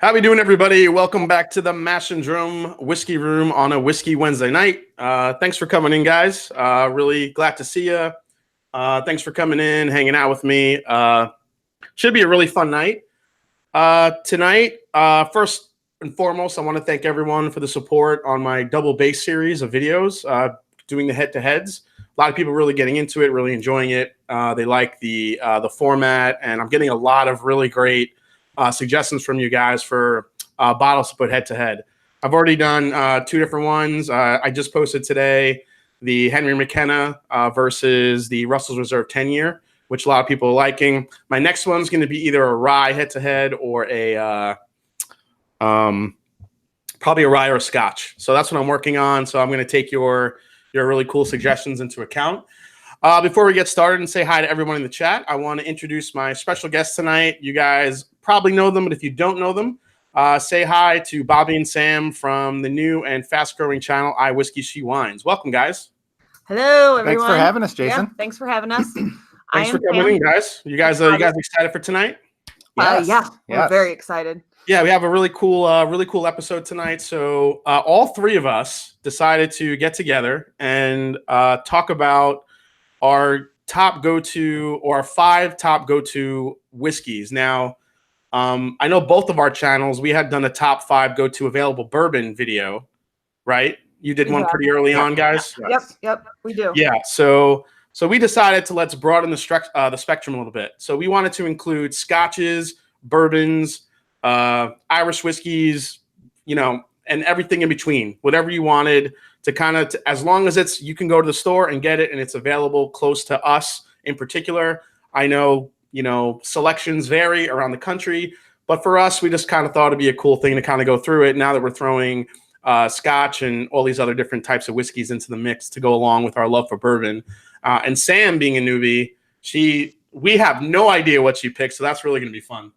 How we doing, everybody? Welcome back to the Mash and Drum Whiskey Room on a Whiskey Wednesday night. Thanks for coming in, guys. Really glad to see you. Thanks for coming in, hanging out with me. Should be a really fun night. Tonight, first and foremost, I want to thank everyone for the support on my double bass series of videos, doing the head-to-heads. A lot of people really getting into it, really enjoying it. They like the format, and I'm getting a lot of really great suggestions from you guys for bottles to put head-to-head. I've already done two different ones. I just posted today the Henry McKenna versus the Russell's Reserve 10-year, which a lot of people are liking. My next one's going to be either a rye head-to-head or a probably a rye or a scotch. So that's what I'm working on. So I'm going to take your really cool suggestions into account. Before we get started and say hi to everyone in the chat, I want to introduce my special guests tonight. You guys probably know them, but if you don't know them, say hi to Bobby and Sam from the new and fast-growing channel I Whiskey She Wines. Welcome, guys. Hello, everyone. Thanks for having us, Jason. Yeah, thanks for having us. Thanks for coming in, guys. You guys excited for tonight? Yes. Yeah, we're very excited. Yeah, we have a really cool episode tonight. So all three of us decided to get together and talk about our top go-to or our 5 top go-to whiskeys. Now, I know both of our channels, we had done a top 5 go-to available bourbon video, right? You did one pretty early on, guys? Yep, we do. Yeah, so we decided to let's broaden the spectrum a little bit. So we wanted to include scotches, bourbons, Irish whiskeys, and everything in between, whatever you wanted to kind of, as long as you can go to the store and get it and it's available close to us in particular. I know, selections vary around the country, but for us, we just kind of thought it'd be a cool thing to kind of go through it now that we're throwing scotch and all these other different types of whiskeys into the mix to go along with our love for bourbon. And Sam being a newbie, we have no idea what she picked, so that's really going to be fun.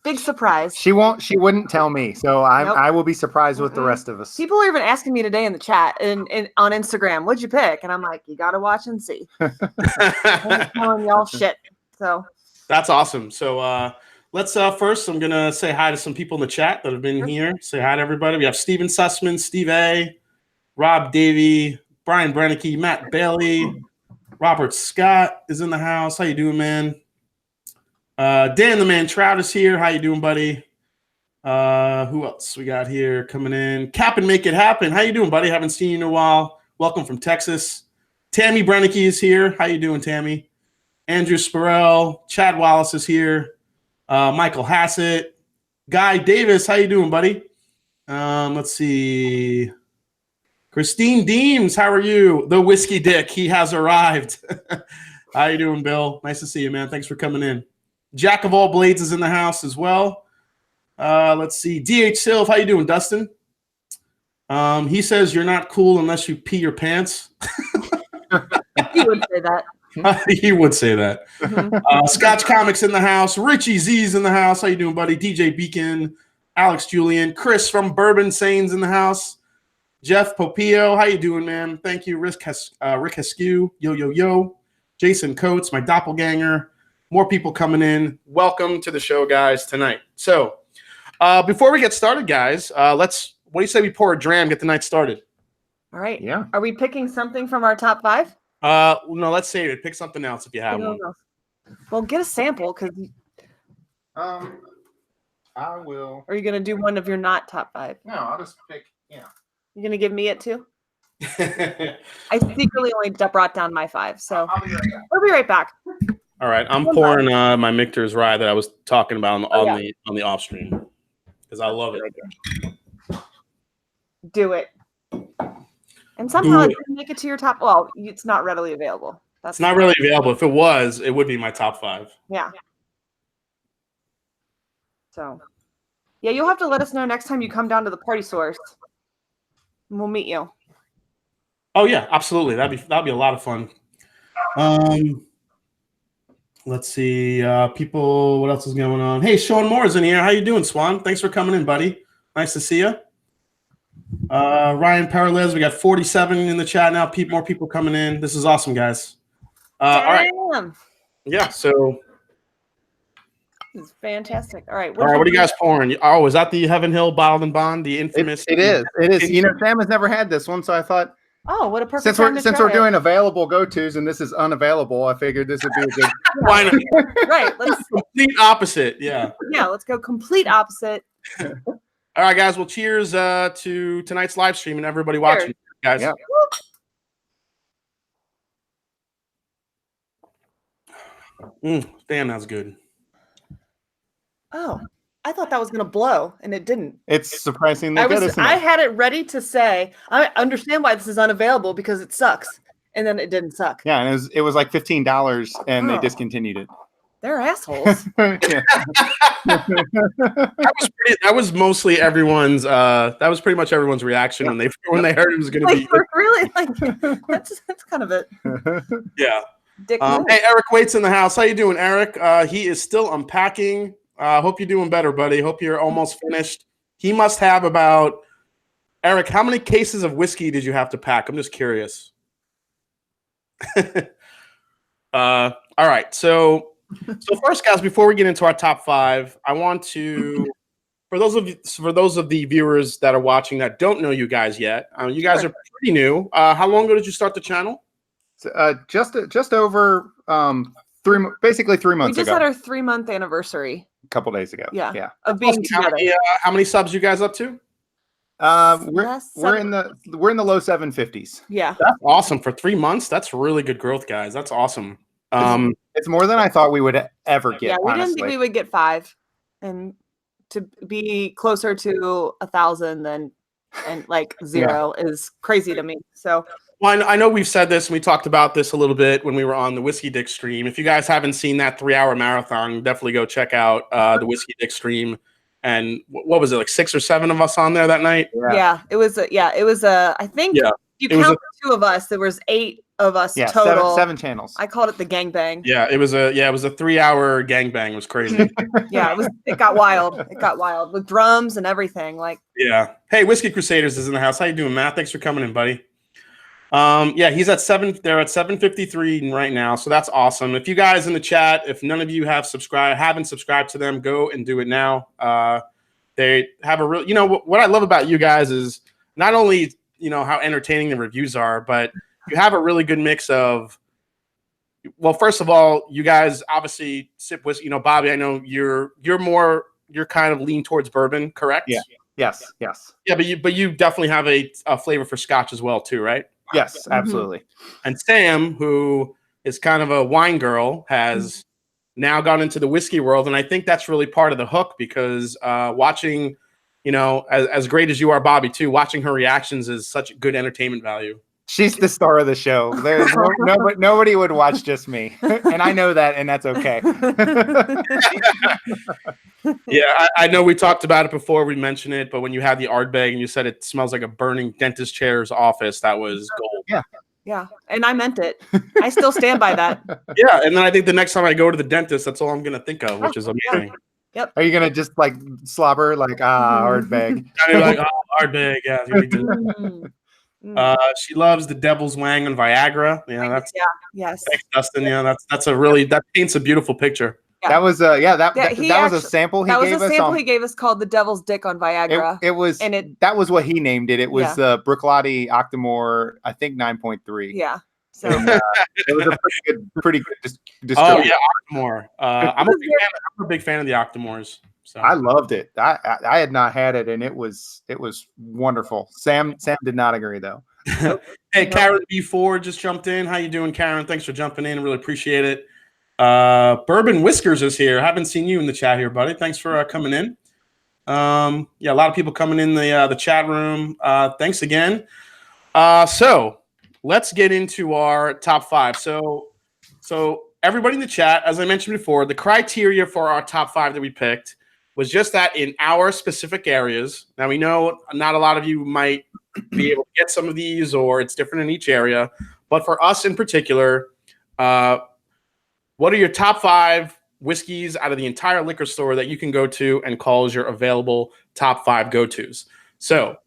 Big surprise. She wouldn't tell me, so I will be surprised with the rest of us. People are even asking me today in the chat and on Instagram, what'd you pick? And I'm like, you got to watch and see. I'm telling y'all shit. So that's awesome. So let's first, I'm going to say hi to some people in the chat that have been here. Say hi to everybody. We have Steven Sussman, Steve A., Rob Davey, Brian Brennicky, Matt Bailey, Robert Scott is in the house. How you doing, man? Dan the Man Trout is here. How you doing, buddy? Who else we got here coming in? Cap and Make It Happen. How you doing, buddy? Haven't seen you in a while. Welcome from Texas. Tammy Brennicky is here. How you doing, Tammy? Andrew Spurrell. Chad Wallace is here. Michael Hassett. Guy Davis. How you doing, buddy? Let's see. Christine Deems. How are you? The Whiskey Dick. He has arrived. How you doing, Bill? Nice to see you, man. Thanks for coming in. Jack of all blades is in the house as well. Let's see. DH Silv, how you doing, Dustin? He says you're not cool unless you pee your pants. he would say that. He would say that. Scotch Comics in the house. Richie Z's in the house. How you doing, buddy? DJ Beacon, Alex Julian, Chris from Bourbon Sains in the house. Jeff Popio, how you doing, man? Thank you. Rick Heskew, yo. Jason Coates, my doppelganger. More people coming in. Welcome to the show, guys, tonight. So before we get started, guys, what do you say we pour a dram, get the night started? All right. Yeah. Are we picking something from our top 5? No, let's save it. Pick something else if you have one. Well, get a sample because. I will. Are you going to do one of your not top 5? No, I'll just pick. Yeah. You're going to give me it too? I secretly only brought down my 5, so we'll be right back. All right, I'm pouring my Michter's rye that I was talking about on the off stream because I love it. Do it. And somehow it didn't make it to your top. Well, it's not readily available. It's not really available. If it was, it would be my top 5. Yeah. So, yeah, you'll have to let us know next time you come down to the Party Source. And we'll meet you. Oh yeah, absolutely. That'd be a lot of fun. Let's see, people. What else is going on? Hey, Sean Moore is in here. How you doing, Swan? Thanks for coming in, buddy. Nice to see you. Ryan Paralez, we got 47 in the chat now. More people coming in. This is awesome, guys. All right. Yeah. So This is fantastic. All right. All right, what are you guys pouring? Oh, is that the Heaven Hill Bottled and Bond, the infamous? It is. You know, Sam has never had this one, so I thought, oh, what a perfect since time we're to since try we're it. doing available go-tos and this is unavailable, I figured this would be a good. Why not? Right. Let's Complete opposite. Yeah. yeah. Let's go complete opposite. All right, guys. Well, cheers to tonight's live stream and everybody watching, guys. Yeah. Damn, that's good. Oh, I thought that was gonna blow, and it didn't. It's surprisingly good, isn't it? I had it ready to say, I understand why this is unavailable because it sucks, and then it didn't suck. Yeah, and it was like $15, and they Oh. discontinued it. They're assholes. Yeah. That was mostly everyone's. That was pretty much everyone's reaction when they heard it was going to be. Like, really, like that's kind of it. Yeah. Dick Hey, Eric Waits in the house. How you doing, Eric? He is still unpacking. Hope you're doing better, buddy. Hope you're almost finished. He must have about. Eric, how many cases of whiskey did you have to pack? I'm just curious. All right, so first, guys, before we get into our top 5, I want to, for those of the viewers that are watching that don't know you guys yet, you guys are pretty new. How long ago did you start the channel? Just over 3 months ago. We just had our 3-month anniversary. A couple days ago. Yeah. Of being together. How many subs you guys up to? We're in the low 750s. Yeah. That's awesome for 3 months. That's really good growth, guys. That's awesome. It's more than I thought we would ever get. Yeah, we honestly. didn't think we would get 5, and to be closer to 1,000 than and like 0 is crazy to me. So. Well, I know we've said this and we talked about this a little bit when we were on the Whiskey Dick stream. If you guys haven't seen that 3-hour marathon, definitely go check out the Whiskey Dick stream. And what was it, like 6 or 7 of us on there that night? Yeah, it was. I think you count the 2 of us. There was 8 of us total. 7 channels. I called it the gangbang. Yeah, it was a 3-hour gangbang. It was crazy. Yeah, it got wild. It got wild with drums and everything. Like. Yeah. Hey, Whiskey Crusaders is in the house. How you doing, Matt? Thanks for coming in, buddy. Yeah, he's at 7. They're at 753 right now, so that's awesome. If you guys in the chat, if none of you haven't subscribed to them, go and do it now. They have a real, what I love about you guys is not only how entertaining the reviews are, but you have a really good mix of. Well, first of all, you guys obviously sip whiskey. Bobby, I know you're kind of lean towards bourbon, correct? Yeah. Yes. Yeah, but you definitely have a flavor for scotch as well, too, right? Yes, absolutely. Mm-hmm. And Sam, who is kind of a wine girl, has now gone into the whiskey world. And I think that's really part of the hook because watching, as great as you are, Bobby, too, watching her reactions is such good entertainment value. She's the star of the show. There's nobody would watch just me. And I know that, and that's okay. Yeah, I know we talked about it before. We mentioned it, but when you had the Ardbeg and you said it smells like a burning dentist chair's office, that was gold. Yeah, and I meant it. I still stand by that. Yeah, and then I think the next time I go to the dentist, that's all I'm going to think of, which is amazing. Yep. Are you going to just like slobber like, Ardbeg? I mean, like, Ardbeg, yeah. It's gonna be she loves the Devil's Wang on Viagra. Yes. Thanks, Dustin. Yeah, that paints a beautiful picture. Yeah. That was was a sample he gave us. That was a sample he gave us called the Devil's Dick on Viagra. That was what he named it. It was Bruichladdich Octomore, I think 9.3. Yeah. So it was a pretty good distillery. Oh yeah, Octomore. I'm a big fan of the Octomores. So. I loved it. I had not had it, and it was wonderful. Sam did not agree though. Hey, Karen B4 just jumped in. How you doing, Karen? Thanks for jumping in. Really appreciate it. Bourbon Whiskers is here. Haven't seen you in the chat here, buddy. Thanks for coming in. A lot of people coming in the chat room. Thanks again. So let's get into our top 5. So everybody in the chat, as I mentioned before, the criteria for our top 5 that we picked was just that in our specific areas. Now we know not a lot of you might be able to get some of these, or it's different in each area. But for us in particular, what are your top 5 whiskeys out of the entire liquor store that you can go to and call as your available top 5 go-tos? So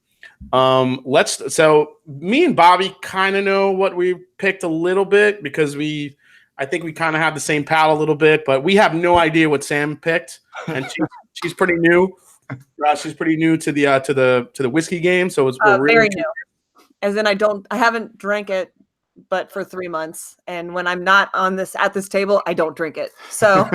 me and Bobby kind of know what we picked a little bit because we I think we kind of have the same palate a little bit, but we have no idea what Sam picked, and she's pretty new. She's pretty new to the whiskey game, so we're really very new. As in, I haven't drank it, but for 3 months, and when I'm not at this table, I don't drink it. So.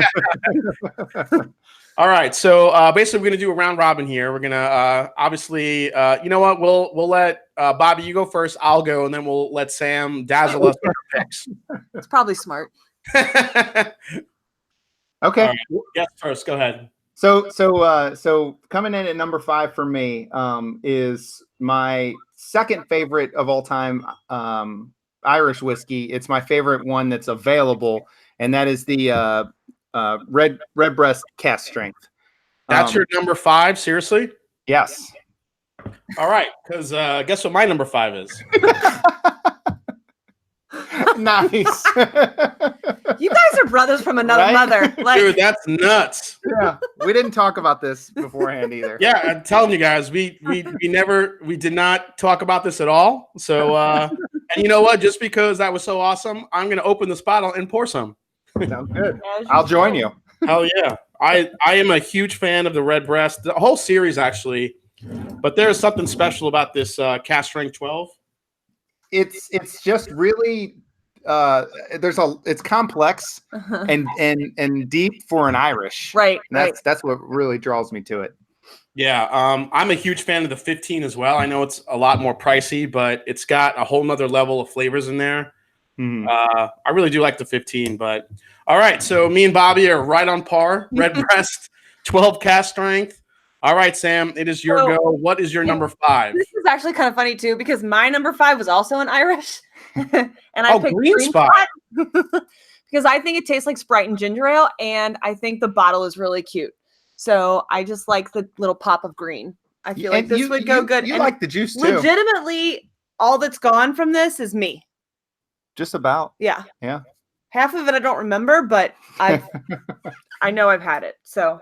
All right, so basically, we're gonna do a round robin here. We're gonna obviously, you know what? We'll let Bobby, you go first. I'll go, and then we'll let Sam dazzle us with her picks. It's probably smart. Okay. Right. Yes, first. Go ahead. So coming in at number 5 for me is my second favorite of all time Irish whiskey. It's my favorite one that's available, and that is the Redbreast Cask Strength. That's your number 5? Seriously? Yes. All right, because guess what my number 5 is? Nice. You guys are brothers from another mother. Like, dude, that's nuts. Yeah, we didn't talk about this beforehand either. Yeah, I'm telling you guys, we did not talk about this at all. So, and you know what? Just because that was so awesome, I'm gonna open this bottle and pour some. Sounds good. I'll join you. Hell yeah! I am a huge fan of the Redbreast, the whole series actually. But there's something special about this Cask Strength 12. It's just really it's complex and deep for an Irish. Right. And that's what really draws me to it. Yeah, I'm a huge fan of the 15 as well. I know it's a lot more pricey, but it's got a whole nother level of flavors in there. I really do like the 15, but all right. So me and Bobby are right on par. Redbreast 12 Cask Strength. All right, Sam, it is your go. What is your number 5? This is actually kind of funny too, because my number 5 was also an Irish, and I picked Green Spot because I think it tastes like Sprite and ginger ale, and I think the bottle is really cute. So I just like the little pop of green. I feel like this would go good. You and like the juice too. Legitimately, all that's gone from this is me. Just about. Yeah. Yeah. Half of it I don't remember, but I know I've had it. So.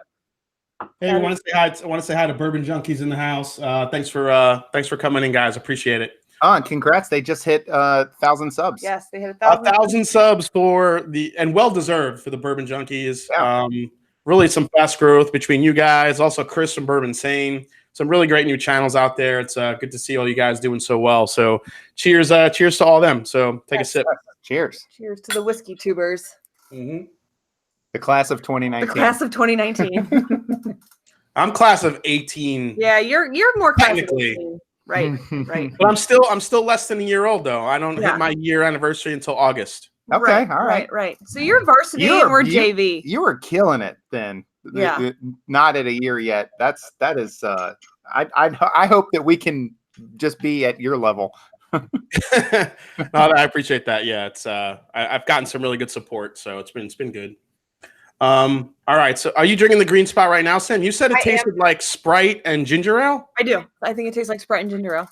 Hey, I want to say hi to Bourbon Junkies in the house. Thanks for coming in, guys. Appreciate it. Oh, and congrats! They just hit 1,000 subs. Yes, they hit 1,000 subs and well deserved for the Bourbon Junkies. Yeah. Really some fast growth between you guys. Also, Chris from Bourbon Sane. Some really great new channels out there. It's good to see all you guys doing so well. So, cheers to all of them. So, take a sip. Cheers. Cheers to the whiskey tubers. Mm-hmm. The class of 2019. The class of 2019. I'm class of 18. Yeah, you're more technically. Class of 18. Right, right. But I'm still less than a year old though. I don't hit my year anniversary until August. Okay, right. So you're varsity and we're JV. You were killing it then. Yeah. Not at a year yet. That is. I hope that we can just be at your level. No, I appreciate that. Yeah, it's I've gotten some really good support, so it's been good. All right. So are you drinking the Green Spot right now, Sam? You said it tasted like Sprite and ginger ale? I do. I think it tastes like Sprite and ginger ale.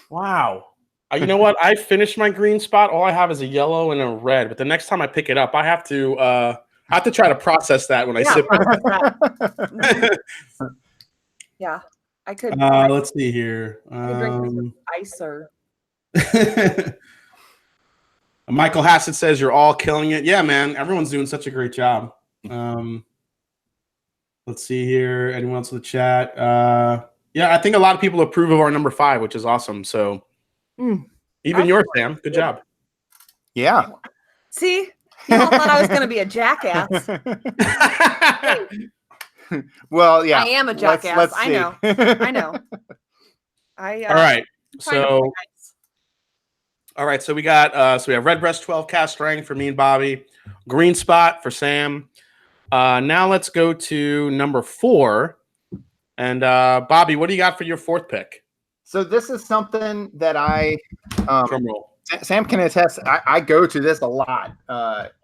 Wow. You know what? I finished my Green Spot. All I have is a yellow and a red, but the next time I pick it up, I have to try to process that when I sip it. Yeah. I could let's see here. drink this with ice or Michael Hassett says you're all killing it. Yeah, man. Everyone's doing such a great job. Let's see here. Anyone else in the chat? Yeah, I think a lot of people approve of our number 5, which is awesome. So even yours, Sam. Good job. Yeah. See, you all thought I was going to be a jackass. Well, yeah. I am a jackass. Let's I see. know. I know. All right. So. All right, so we got we have Redbreast 12 Cask Strength for me and Bobby, Green Spot for Sam. Now let's go to number 4. And Bobby, what do you got for your 4th pick? So this is something that drum roll. Sam can attest. I go to this a lot,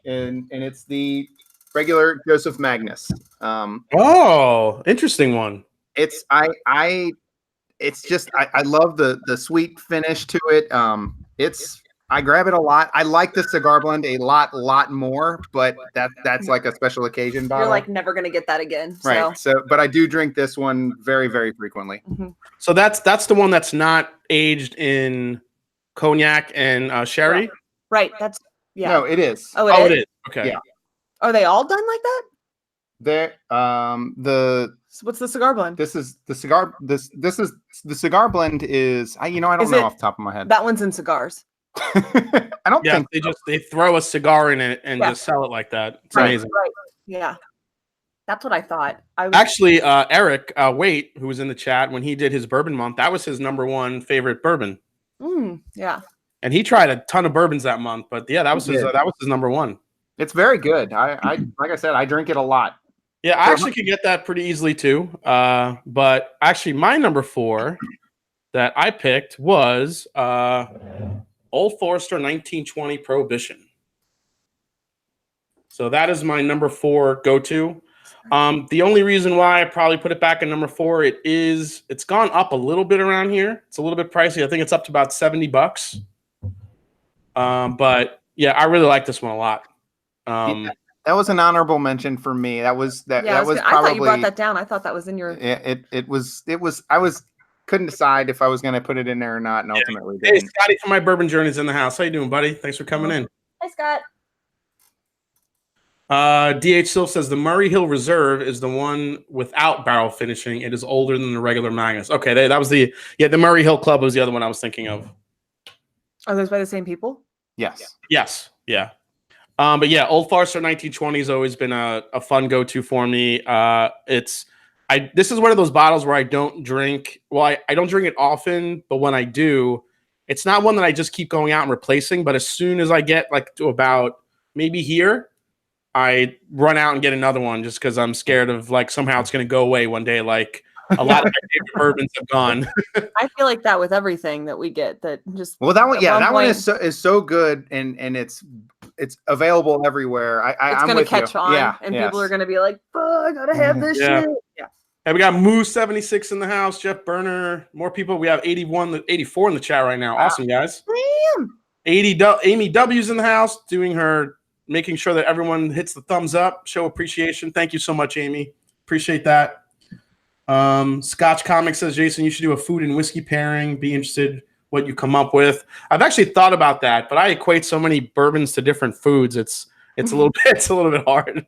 and it's the regular Joseph Magnus. Oh, interesting one. I love the sweet finish to it. I grab it a lot. I like the cigar blend a lot more, but that's like a special occasion bottle. You're like never gonna get that again. Right. So but I do drink this one very, very frequently. Mm-hmm. So that's the one that's not aged in cognac and sherry. Right. That's Yeah. No, it is. Oh, it is. Okay. Yeah. Are they all done like that? What's the cigar blend? This is the cigar. This is the cigar blend. I don't know off the top of my head. That one's in cigars. I don't think they throw a cigar in it and just sell it like that. It's amazing. Right. Yeah. That's what I thought. Actually, Eric Waite, who was in the chat when he did his bourbon month, that was his #1 favorite bourbon. Yeah. And he tried a ton of bourbons that month, but yeah, that was his #1. It's very good. I like I said, I drink it a lot. Yeah, I actually could get that pretty easily too. But actually, my #4 that I picked was Old Forester 1920 Prohibition. So that is my #4 go-to. The only reason why I probably put it back at #4, it's gone up a little bit around here. It's a little bit pricey. I think it's up to about $70. But yeah, I really like this one a lot. That was an honorable mention for me. That was probably. I thought you brought that down. I thought that was in your. It was. Couldn't decide if I was going to put it in there or not, and ultimately didn't. Hey, Scotty from My Bourbon Journey's in the house. How you doing, buddy? Thanks for coming in. Hi, Scott. DH Silv says the Murray Hill Reserve is the one without barrel finishing. It is older than the regular Magnus. Okay, that was the Murray Hill Club was the other one I was thinking of. Are those by the same people? Yes. Yeah. But yeah, Old Forester 1920 has always been a fun go-to for me. This is one of those bottles where I don't drink. Well, I don't drink it often, but when I do, it's not one that I just keep going out and replacing. But as soon as I get like to about maybe here, I run out and get another one just because I'm scared of like somehow it's going to go away one day. Like a lot of my favorite bourbons have gone. I feel like that with everything that we get. That just that one is so good and it's available everywhere. It's going to catch on, and people are going to be like, "Oh, I gotta have this shit." Yeah. And we got Moose 76 in the house, Jeff Burner, more people. We have 84 in the chat right now. Awesome, guys. Damn. Amy W's in the house making sure that everyone hits the thumbs up, show appreciation. Thank you so much, Amy. Appreciate that. Scotch Comics says, Jason, you should do a food and whiskey pairing. Be interested what you come up with. I've actually thought about that, but I equate so many bourbons to different foods. It's a little bit hard.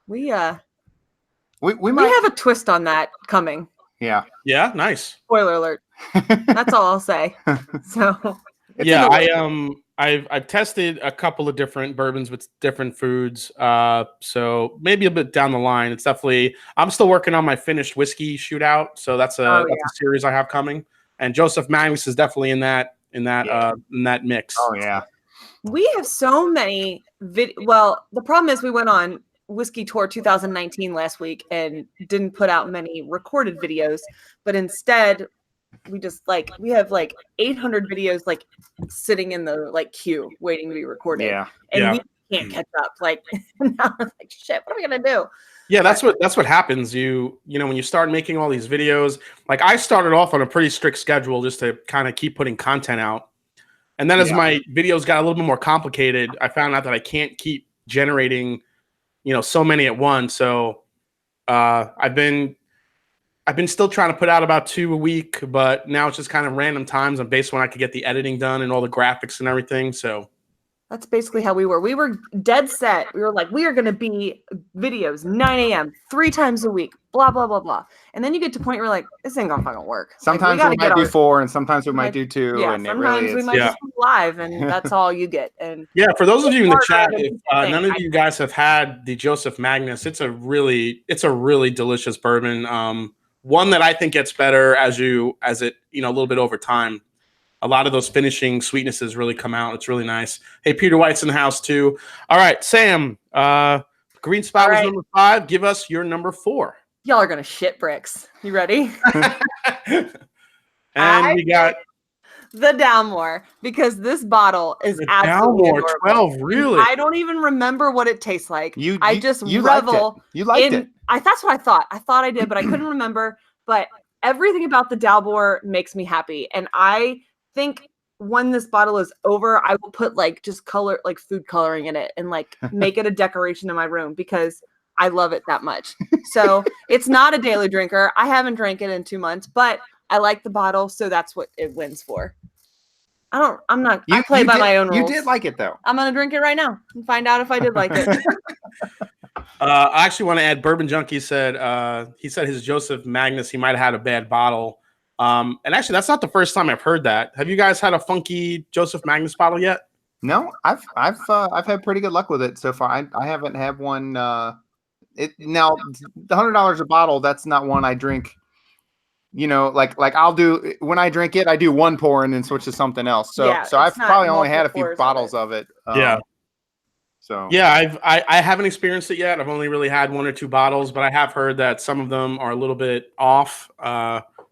We might have a twist on that coming. Yeah. Yeah, nice. Spoiler alert. That's all I'll say. So yeah, I've tested a couple of different bourbons with different foods. So maybe a bit down the line. It's definitely I'm still working on my finished whiskey shootout. So that's a series I have coming. And Joseph Magnus is definitely in that mix. Oh yeah. We have so many well, the problem is we went on Whiskey Tour 2019 last week and didn't put out many recorded videos, but instead we have 800 videos sitting in the queue waiting to be recorded. Yeah. And we can't catch up. Now I'm like, shit, what are we gonna do? Yeah, that's what happens. You know, when you start making all these videos, I started off on a pretty strict schedule just to kind of keep putting content out. And then as my videos got a little bit more complicated, I found out that I can't keep generating, so many at once. So I've been still trying to put out about 2 a week, but now it's just kind of random times and based on when I could get the editing done and all the graphics and everything. So that's basically how we were. We were dead set. We were like, we are going to be videos 9 a.m. 3 times a week, blah, blah, blah, blah. And then you get to a point where you're like, this ain't going to fucking work. Sometimes we might do 4 and sometimes we might do 2. Yeah, and sometimes we might just be live and that's all you get. And yeah, for those of you in the chat, if none of you guys have had the Joseph Magnus, it's a really delicious bourbon. One that I think gets better as it, a little bit over time. A lot of those finishing sweetnesses really come out. It's really nice. Hey, Peter White's in the house too. All right, Sam, Green Spot was number 5. Give us your number 4. Y'all are going to shit bricks. You ready? And we got the Dalmore, because this bottle is absolutely Dalmore 12. Really? I don't even remember what it tastes like. I just revel. You liked it. That's what I thought. I thought I did, but I couldn't remember. But everything about the Dalmore makes me happy. And I think when this bottle is over, I will put just color, food coloring in it and make it a decoration in my room because I love it that much. So it's not a daily drinker. I haven't drank it in 2 months, but I like the bottle. So that's what it wins for. I play by my own rules. You did like it though. I'm gonna drink it right now and find out if I did like it. I actually want to add. Bourbon Junkie said he said his Joseph Magnus, he might have had a bad bottle. And actually, that's not the first time I've heard that. Have you guys had a funky Joseph Magnus bottle yet? No, I've had pretty good luck with it so far. I haven't had one. Now the $100 a bottle. That's not one I drink. You know, like I'll do when I drink it, I do one pour and then switch to something else. So I've probably only had a few bottles of it. Yeah. So yeah, I haven't experienced it yet. I've only really had 1 or 2 bottles, but I have heard that some of them are a little bit off.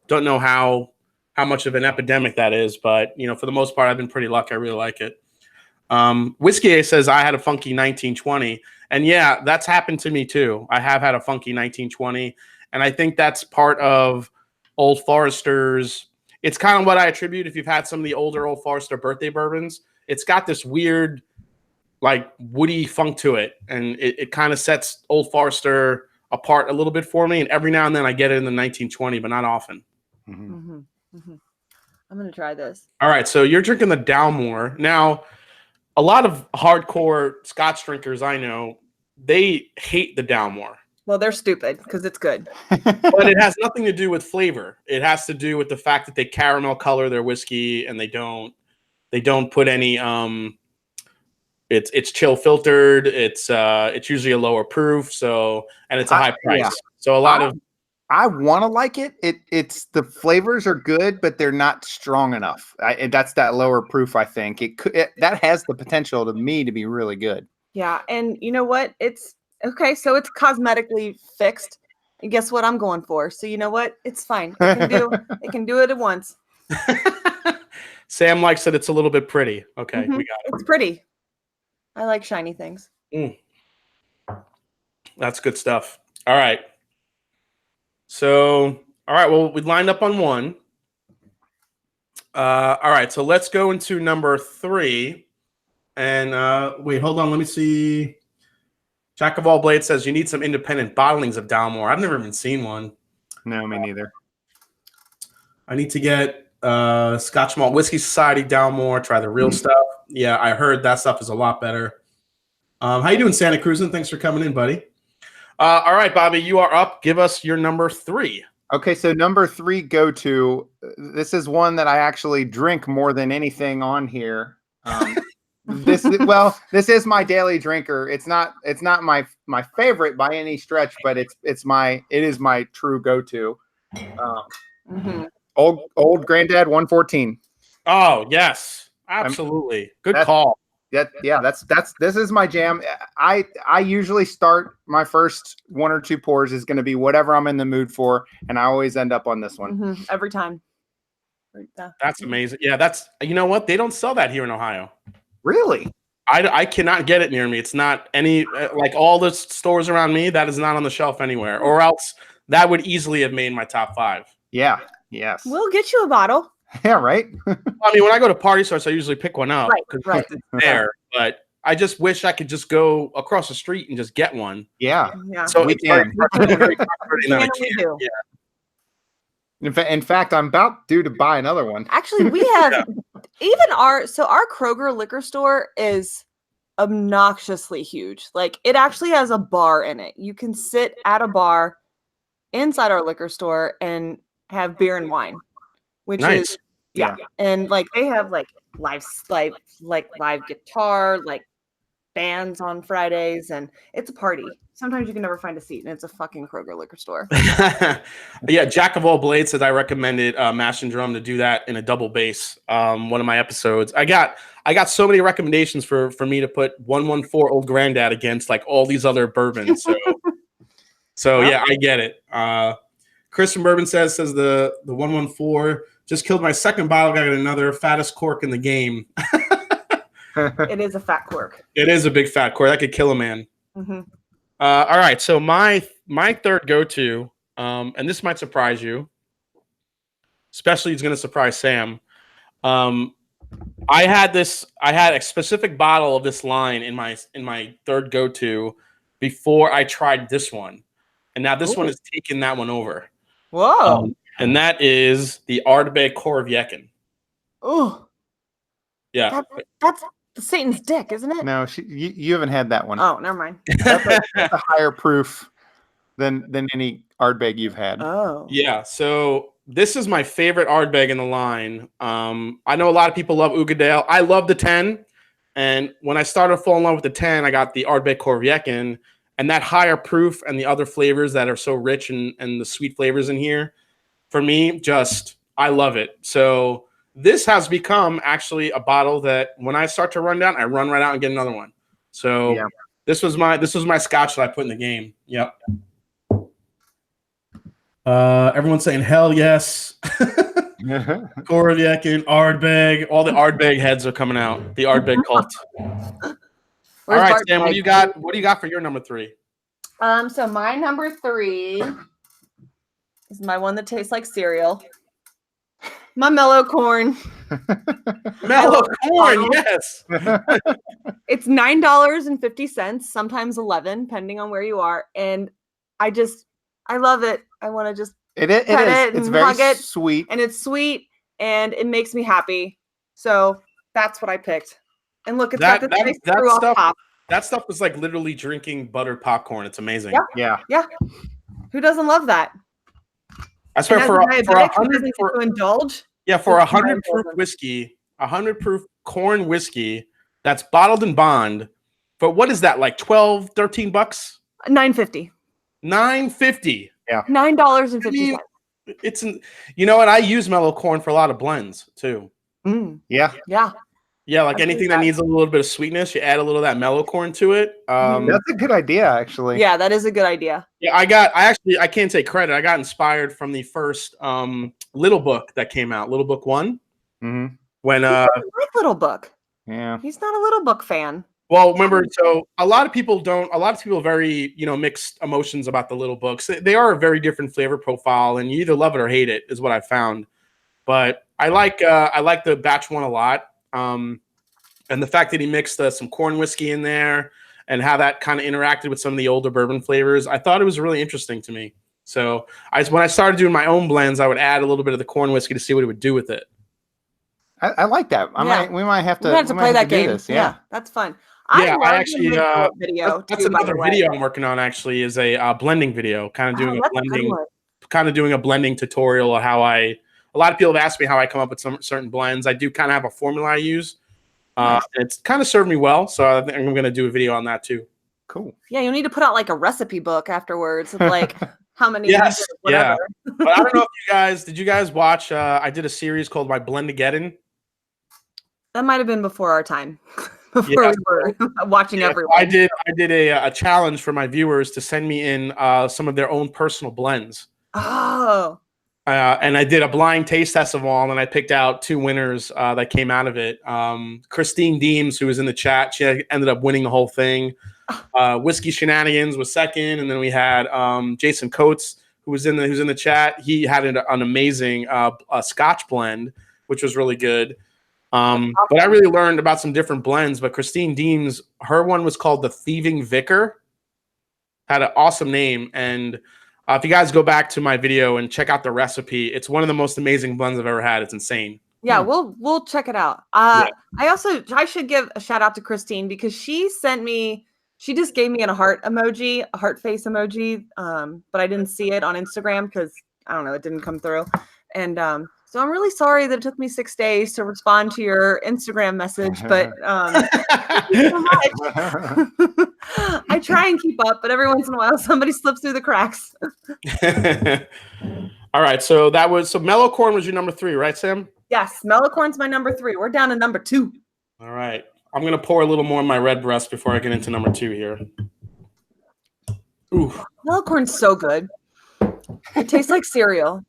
Don't know how much of an epidemic that is, but you know, for the most part, I've been pretty lucky. I really like it. Whiskey says I had a funky 1920, and yeah, that's happened to me too. I have had a funky 1920, and I think that's part of Old Forester's. It's kind of what I attribute if you've had some of the older Old Forester birthday bourbons. It's got this weird, like woody funk to it, and it kind of sets Old Forester apart a little bit for me. And every now and then I get it in the 1920, but not often. Mm-hmm. Mm-hmm. I'm gonna try this. All right, so you're drinking the Dalmore now. A lot of hardcore Scotch drinkers I know, they hate the Dalmore. Well, they're stupid because it's good. But it has nothing to do with flavor. It has to do with the fact that they caramel color their whiskey, and they don't put any it's chill filtered. It's usually a lower proof, so and it's a high price. Yeah. So a lot of I want to like it. It's the flavors are good, but they're not strong enough. That's that lower proof. I think that has the potential to be really good. Yeah, and you know what? It's okay. So it's cosmetically fixed, and guess what? I'm going for. So you know what? It's fine. It can do it at once. Sam likes that it's a little bit pretty. Okay, we got it. It's pretty. I like shiny things. That's good stuff. All right. So, all right. Well, we lined up on 1. All right. So let's go into number 3. And wait, hold on. Let me see. Jack of all blades says you need some independent bottlings of Dalmore. I've never even seen one. No, me neither. I need to get Scotch Malt Whiskey Society Dalmore. Try the real stuff. Yeah, I heard that stuff is a lot better. How you doing, Santa Cruz? And thanks for coming in, buddy. All right, Bobby, you are up. Give us your number 3. Okay, so number 3 go-to. This is one that I actually drink more than anything on here. This is my daily drinker. It's not my favorite by any stretch, but it is my true go-to. Old Granddad 114. Oh yes, absolutely. Good call. This is my jam. I usually start my first 1 or 2 pours is going to be whatever I'm in the mood for, and I always end up on this one every time. That's amazing. Yeah, that's, you know what? They don't sell that here in Ohio. Really? I cannot get it near me. It's not any, like all the stores around me, that is not on the shelf anywhere, or else that would easily have made my top 5. Yeah. Yes. We'll get you a bottle. Yeah, right. I mean, when I go to party stores, I usually pick one up right. It's there. But I just wish I could just go across the street and just get one. Yeah. So we can. Yeah. In fact, I'm about due to buy another one. Actually, we have even our Kroger liquor store is obnoxiously huge. Like it actually has a bar in it. You can sit at a bar inside our liquor store and have beer and wine, which is and like they have like live guitar, like bands on Fridays, and it's a party. Sometimes you can never find a seat, and it's a fucking Kroger liquor store. Yeah, Jack of all blades says I recommended Mash and Drum to do that in a double bass. One of my episodes. I got so many recommendations for me to put 114 Old Granddad against like all these other bourbons. So yeah, I get it. Chris from Bourbon says the 114 just killed my second bottle. Got another fattest cork in the game. It is a fat cork. It is a big fat cork. That could kill a man. Mm-hmm. All right, so my third go-to, and this might surprise you, especially it's going to surprise Sam. I had a specific bottle of this line in my third go-to before I tried this one, and now this one has taken that one over. Whoa! And that is the Ardbeg Korvyekin. Oh, Yeah. That's Satan's dick, isn't it? No, you haven't had that one. Oh, never mind. That's a higher proof than any Ardbeg you've had. Oh. Yeah. So this is my favorite Ardbeg in the line. I know a lot of people love Ugadale. I love the 10. And when I started falling in love with the 10, I got the Ardbeg Korviekin, and that higher proof and the other flavors that are so rich and the sweet flavors in here, for me, I love it. So this has become actually a bottle that when I start to run down, I run right out and get another one. So this was my scotch that I put in the game. Yep. Everyone's saying hell yes. Korviekin, Ardbeg, all the Ardbeg heads are coming out. The Ardbeg cult. All right, Sam, what do you got? What do you got for your number 3? So my number 3 is my one that tastes like cereal. My mellow corn. Mellow corn, yes. It's $9.50, sometimes $11, depending on where you are, and I love it. I want to just It is. It's very sweet. And it's sweet, and it makes me happy. So that's what I picked. And look, it's got this nice screw off top. That stuff is like literally drinking buttered popcorn. It's amazing. Yeah. Who doesn't love that? I swear for 100 to indulge. Yeah, for 100 proof whiskey, 100 proof corn whiskey that's bottled in bond. But what is that, like $12, $13? $9.50. $9.50. Yeah. $9.50. It's you know what? I use mellow corn for a lot of blends too. Yeah. Yeah, like anything that needs a little bit of sweetness, you add a little of that mellow corn to it. That's a good idea, actually. Yeah, that is a good idea. Yeah, I can't take credit. I got inspired from the first Little Book that came out, Little Book 1. Mm-hmm. When I like Little Book. Yeah. He's not a Little Book fan. Well, remember, so a lot of people very, mixed emotions about the Little Books. They are a very different flavor profile, and you either love it or hate it, is what I found. But I like the batch one a lot. And the fact that he mixed some corn whiskey in there and how that kind of interacted with some of the older bourbon flavors, I thought it was really interesting to me. So when I started doing my own blends, I would add a little bit of the corn whiskey to see what it would do with it. I like that. We might have to play that game. This. Yeah, that's fun. I actually video. That's another video I'm working on. Actually, is a blending video, kind of doing a blending tutorial of how I. A lot of people have asked me how I come up with some certain blends. I do kind of have a formula I use. It's kind of served me well, so I think I'm going to do a video on that too. Cool. Yeah, you'll need to put out like a recipe book afterwards of like how many. Yes, yeah. But I don't know if did you guys watch? I did a series called My Blendageddon. That might have been before our time. We were watching everyone. I did a challenge for my viewers to send me in some of their own personal blends. Oh. And I did a blind taste test of them all, and I picked out 2 winners that came out of it. Christine Deems, who was in the chat, she ended up winning the whole thing. Whiskey Shenanigans was second, and then we had Jason Coates, who's in the chat. He had an amazing Scotch blend, which was really good. But I really learned about some different blends. But Christine Deems, her one was called the Thieving Vicar. Had an awesome name, and if you guys go back to my video and check out the recipe, it's one of the most amazing blends I've ever had. It's insane. Yeah, we'll check it out. I should give a shout out to Christine because she just gave me a heart emoji, a heart face emoji, but I didn't see it on Instagram because I don't know, it didn't come through. And so I'm really sorry that it took me 6 days to respond to your Instagram message, but thank you so much. I try and keep up, but every once in a while somebody slips through the cracks. All right, so mellow corn was your number 3, right, Sam? Yes, mellow corn's my number 3. We're down to number 2. All right, I'm gonna pour a little more in my red breast before I get into number 2 here. Ooh, mellow corn's so good. It tastes like cereal.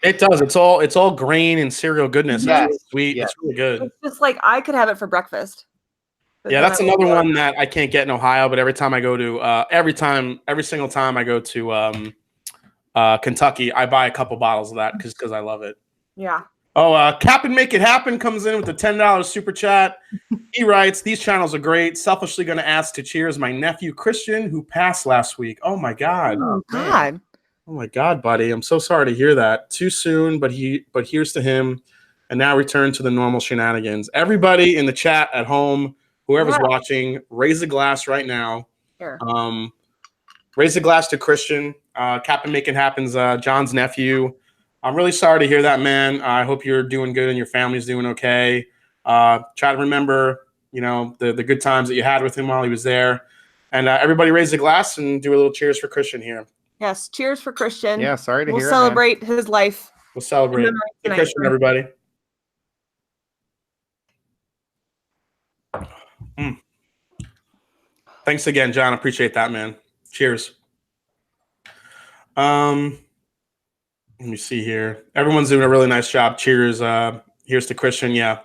It does. It's all grain and cereal goodness. Yes. It's sweet. Yes. It's really good. It's just like I could have it for breakfast. Yeah, that's another one that I can't get in Ohio, but every time I go to every single time I go to Kentucky, I buy a couple bottles of that because I love it. Yeah. Oh, Cap and Make It Happen comes in with the $10 super chat. He writes, "These channels are great. Selfishly going to ask to cheers my nephew Christian, who passed last week. Oh my God. Oh God. Oh my God, buddy. I'm so sorry to hear that. Too soon, but here's to him and now return to the normal shenanigans. Everybody in the chat at home, whoever's watching, raise a glass right now. Here. Raise a glass to Christian, Captain Make It Happen's John's nephew. I'm really sorry to hear that, man. I hope you're doing good and your family's doing okay. Try to remember, the good times that you had with him while he was there. And everybody raise a glass and do a little cheers for Christian here. Yes, cheers for Christian. Yeah, sorry to hear it. We'll celebrate his life. We'll celebrate. Hey, Christian, everybody. Thanks again, John. Appreciate that, man. Cheers. Let me see here. Everyone's doing a really nice job. Cheers. Here's to Christian. Yeah.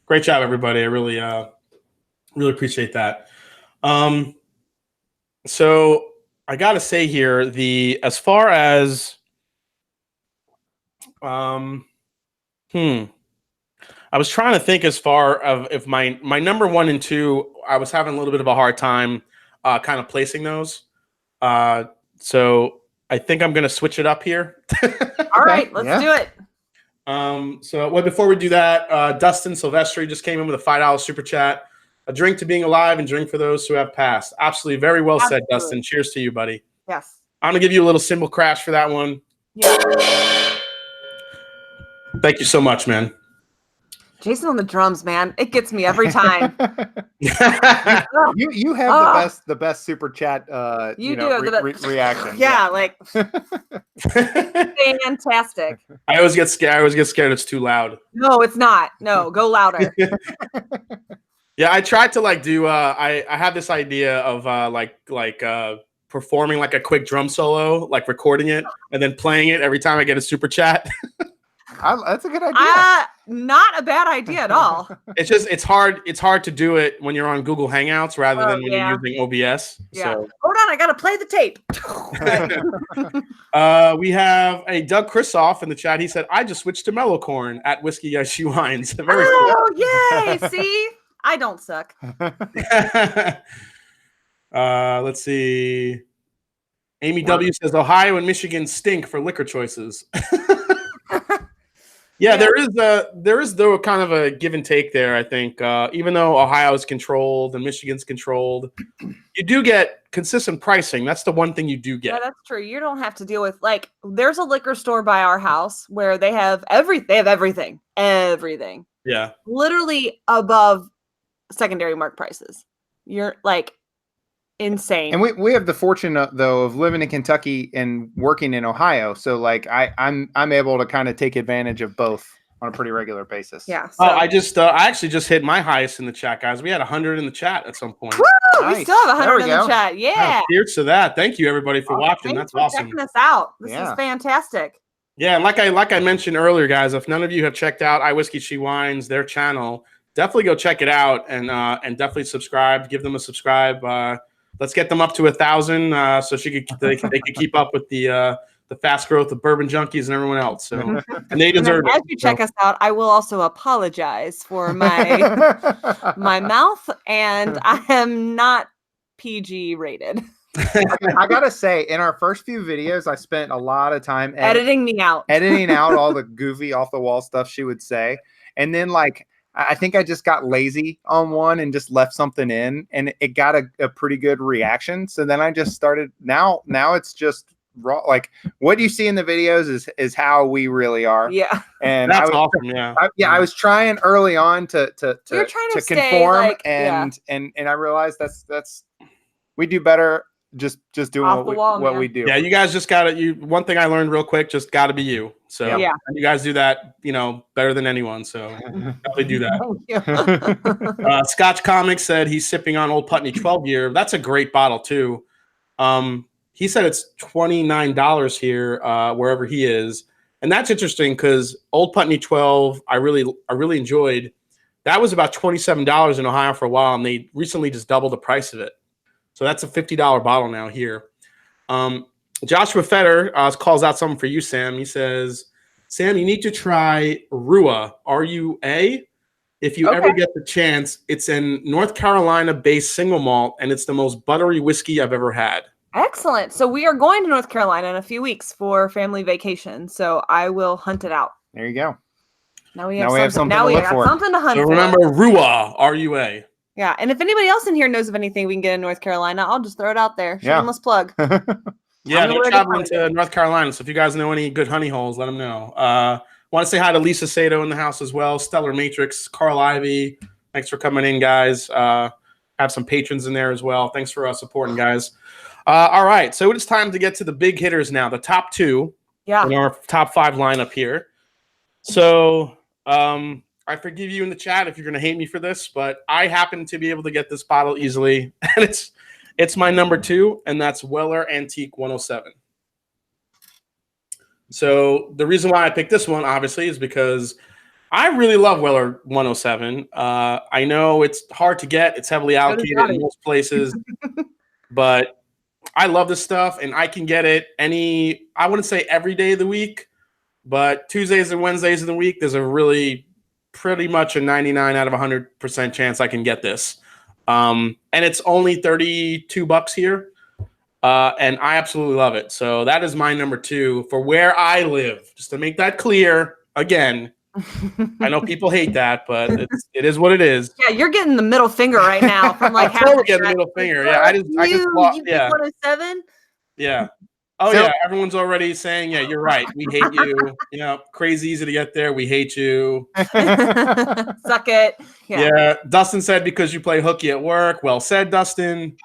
Great job, everybody. I really appreciate that. So I gotta say here, as far as I was trying to think as far of if my number 1 and 2, I was having a little bit of a hard time kind of placing those. So I think I'm gonna switch it up here. All right, let's do it. Before we do that, Dustin Silvestri just came in with a $5 super chat. A drink to being alive and drink for those who have passed. Absolutely, very well said, Dustin. Cheers to you, buddy. Yes. I'm gonna give you a little cymbal crash for that one. Yeah. Thank you so much, man. Jason on the drums, man. It gets me every time. you have the best super chat reaction. Yeah, like fantastic. I always get scared it's too loud. No, it's not. No, go louder. Yeah, I tried to do I have this idea of performing like a quick drum solo, like recording it and then playing it every time I get a super chat. That's a good idea. Not a bad idea at all. It's hard to do it when you're on Google Hangouts rather than when you're using OBS. Yeah. So. Hold on, I gotta play the tape. We have a Doug Chrisoff in the chat. He said, "I just switched to mellow corn at Whiskey She Wines." Very cool. Yay! See, I don't suck. Let's see. Amy W says Ohio and Michigan stink for liquor choices. Yeah, there is though kind of a give and take there. I think even though Ohio is controlled and Michigan's controlled, you do get consistent pricing. That's the one thing you do get. Yeah, that's true. You don't have to deal with there's a liquor store by our house where they have everything. Yeah, literally above secondary market prices. You're insane. And we have the fortune though of living in Kentucky and working in Ohio, so I'm able to kind of take advantage of both on a pretty regular basis. Yeah. So. I actually just hit my highest in the chat, guys. We had 100 in the chat at some point. Woo! Nice. We still have 100 in the chat. Yeah. Cheers to that. Thank you everybody for watching. That's awesome. Checking us out. This is fantastic. Yeah, and like I mentioned earlier, guys, if none of you have checked out I Whiskey She Wines, their channel, definitely go check it out and definitely subscribe. Give them a subscribe. Let's get them up to 1,000 so they could keep up with the fast growth of Bourbon Junkies and everyone else. So and they deserve it. As you check us out, I will also apologize for my my mouth, and I am not PG rated. I gotta say, in our first few videos, I spent a lot of time editing me out, editing out all the goofy off the wall stuff she would say, and then I think I just got lazy on one and just left something in, and it got a pretty good reaction. So then I just started. Now it's just raw. What you see in the videos is how we really are. Yeah, and that's awesome. Yeah, I was trying early on to conform, and I realized that's we do better. Just doing what we do. Yeah, you guys just gotta. One thing I learned real quick, just gotta be you. So yeah, and you guys do that, better than anyone. So definitely do that. Scotch Comics said he's sipping on Old Putney 12 year. That's a great bottle too. He said it's $29 here wherever he is, and that's interesting because Old Putney 12 I really enjoyed. That was about $27 in Ohio for a while, and they recently just doubled the price of it. So that's a $50 bottle now here. Joshua Fetter calls out something for you, Sam. He says, Sam, you need to try Rua, R-U-A. If you ever get the chance, it's in North Carolina-based single malt, and it's the most buttery whiskey I've ever had. Excellent. So we are going to North Carolina in a few weeks for family vacation. So I will hunt it out. There you go. Now we have something to hunt so for. Remember, RUA, R-U-A. Yeah, and if anybody else in here knows of anything we can get in North Carolina, I'll just throw it out there. Shameless plug. Yeah, they're traveling to North Carolina, so if you guys know any good honey holes, let them know. Want to say hi to Lisa Sato in the house as well, Stellar Matrix, Carl Ivy. Thanks for coming in, guys. Have some patrons in there as well. Thanks for supporting, guys. All right, so it's time to get to the big hitters now, the top two in our top 5 lineup here. So I forgive you in the chat if you're going to hate me for this, but I happen to be able to get this bottle easily, and it's my number 2, and that's Weller Antique 107. So the reason why I picked this one, obviously, is because I really love Weller 107. I know it's hard to get. It's heavily allocated in most places, but I love this stuff, and I can get it I wouldn't say every day of the week, but Tuesdays and Wednesdays of the week, there's pretty much a 99 out of 100% chance I can get this. And it's only $32 here. And I absolutely love it. So that is my number 2 for where I live. Just to make that clear, again, I know people hate that, but it is what it is. Yeah, you're getting the middle finger right now from like half. I'm getting the middle finger. Yeah, I just yeah. 107. Yeah. Oh yeah, everyone's already saying, yeah, you're right. We hate you. Crazy easy to get there. We hate you. Suck it. Yeah. Dustin said because you play hooky at work. Well said, Dustin.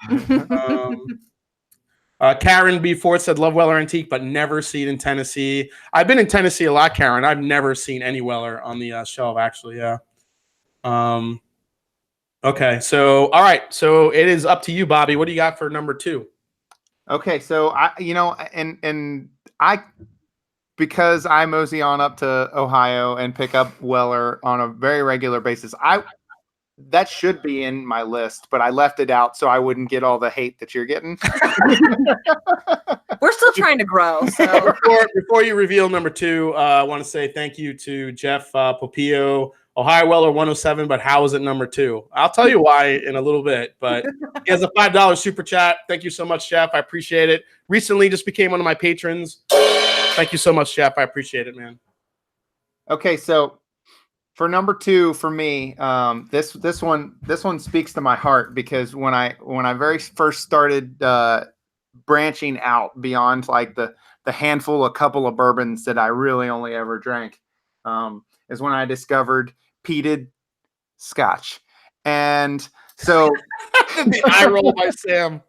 Karen B. Ford said, love Weller Antique, but never see it in Tennessee. I've been in Tennessee a lot, Karen. I've never seen any Weller on the shelf, actually. Yeah. Okay. So, all right. So it is up to you, Bobby. What do you got for number 2? Okay. So because I mosey on up to Ohio and pick up Weller on a very regular basis, that should be in my list, but I left it out so I wouldn't get all the hate that you're getting. We're still trying to grow. So before you reveal number 2, I want to say thank you to Jeff Popillo, Ohio Weller 107, but how is it number 2? I'll tell you why in a little bit, but he has a $5 super chat. Thank you so much, Jeff. I appreciate it. Recently just became one of my patrons. Thank you so much, Jeff. I appreciate it, man. Okay, so for number 2 for me, this one speaks to my heart because when I very first started branching out beyond like the handful, a couple of bourbons that I really only ever drank, is when I discovered peated scotch. And so the eye roll by Sam.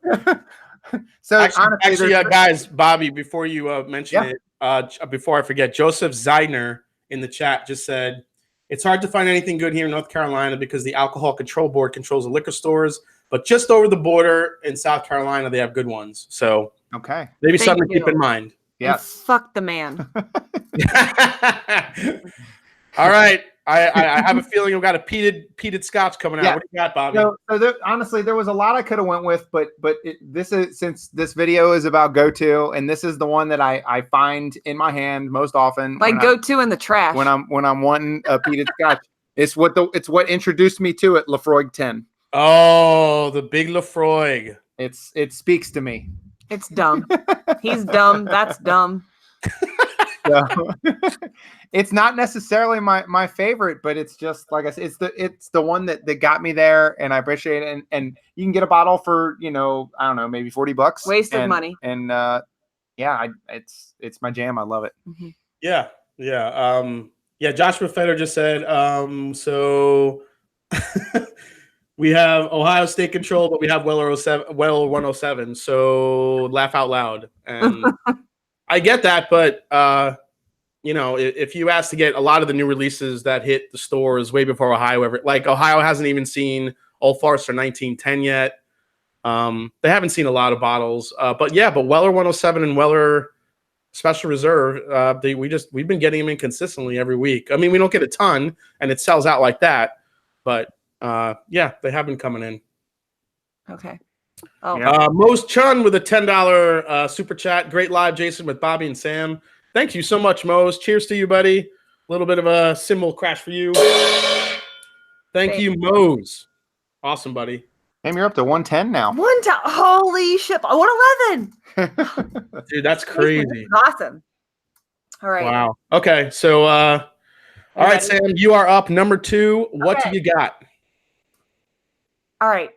So actually guys, Bobby, before you mention it, before I forget, Joseph Zeidner in the chat just said, it's hard to find anything good here in North Carolina because the Alcohol Control Board controls the liquor stores, but just over the border in South Carolina, they have good ones. So okay, maybe something to keep in mind. Yes. Fuck the man. All right. I have a feeling we've got a peated scotch coming out. Yeah. What do you got, Bobby? Honestly, there was a lot I could have went with, but this is, since this video is about go-to, and this is the one that I find in my hand most often. Like go-to in the trash. When I'm wanting a peated scotch. It's what introduced me to it, Laphroaig 10. Oh, the big Laphroaig. It speaks to me. It's dumb. He's dumb. That's dumb. So, it's not necessarily my favorite, but it's just like I said, it's the one that got me there, and I appreciate it. And you can get a bottle for I don't know, maybe $40. Wasted money. And it's my jam. I love it. Mm-hmm. Yeah. Joshua Feder just said so. We have Ohio State control, but we have Weller 107. So laugh out loud. And I get that, but if you ask to get a lot of the new releases that hit the stores way before Ohio Ohio hasn't even seen Old Forester 1910 yet. They haven't seen a lot of bottles. But Weller 107 and Weller Special Reserve, we've been getting them in consistently every week. I mean, we don't get a ton, and it sells out like that, but they have been coming in. Okay. Oh. Mose Chun with a $10 super chat. Great live, Jason, with Bobby and Sam. Thank you so much, Mose. Cheers to you, buddy. A little bit of a cymbal crash for you. Thank you, Mose. Awesome, buddy. Damn, you're up to 110 now. 110. Holy shit. 111. Dude, that's crazy. Awesome. All right. Wow. Okay, so All right, Sam, you are up. Number 2. What do you got? All right.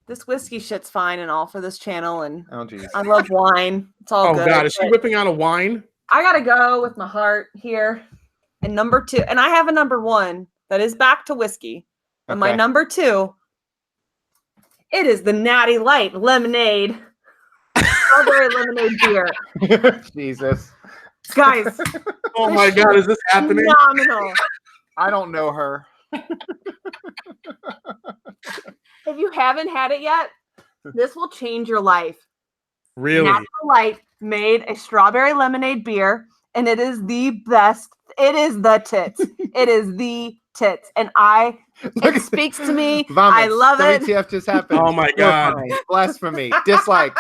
This whiskey shit's fine and all for this channel, and oh, geez. I love wine. It's all good. Oh, God. Is she whipping out a wine? I got to go with my heart here. And number 2, and I have a number 1 that is back to whiskey. And my number 2, it is the Natty Light Lemonade. Strawberry lemonade beer. Jesus. Guys. Oh, my God. Is this happening? Phenomenal. I don't know her. If you haven't had it yet, this will change your life. Really? Natural Light made a strawberry lemonade beer, and it is the best. It is the tits. It is the tits. And it speaks to me. Vomits. I love it. WTF just happened. Oh, my God. Blasphemy. Dislike.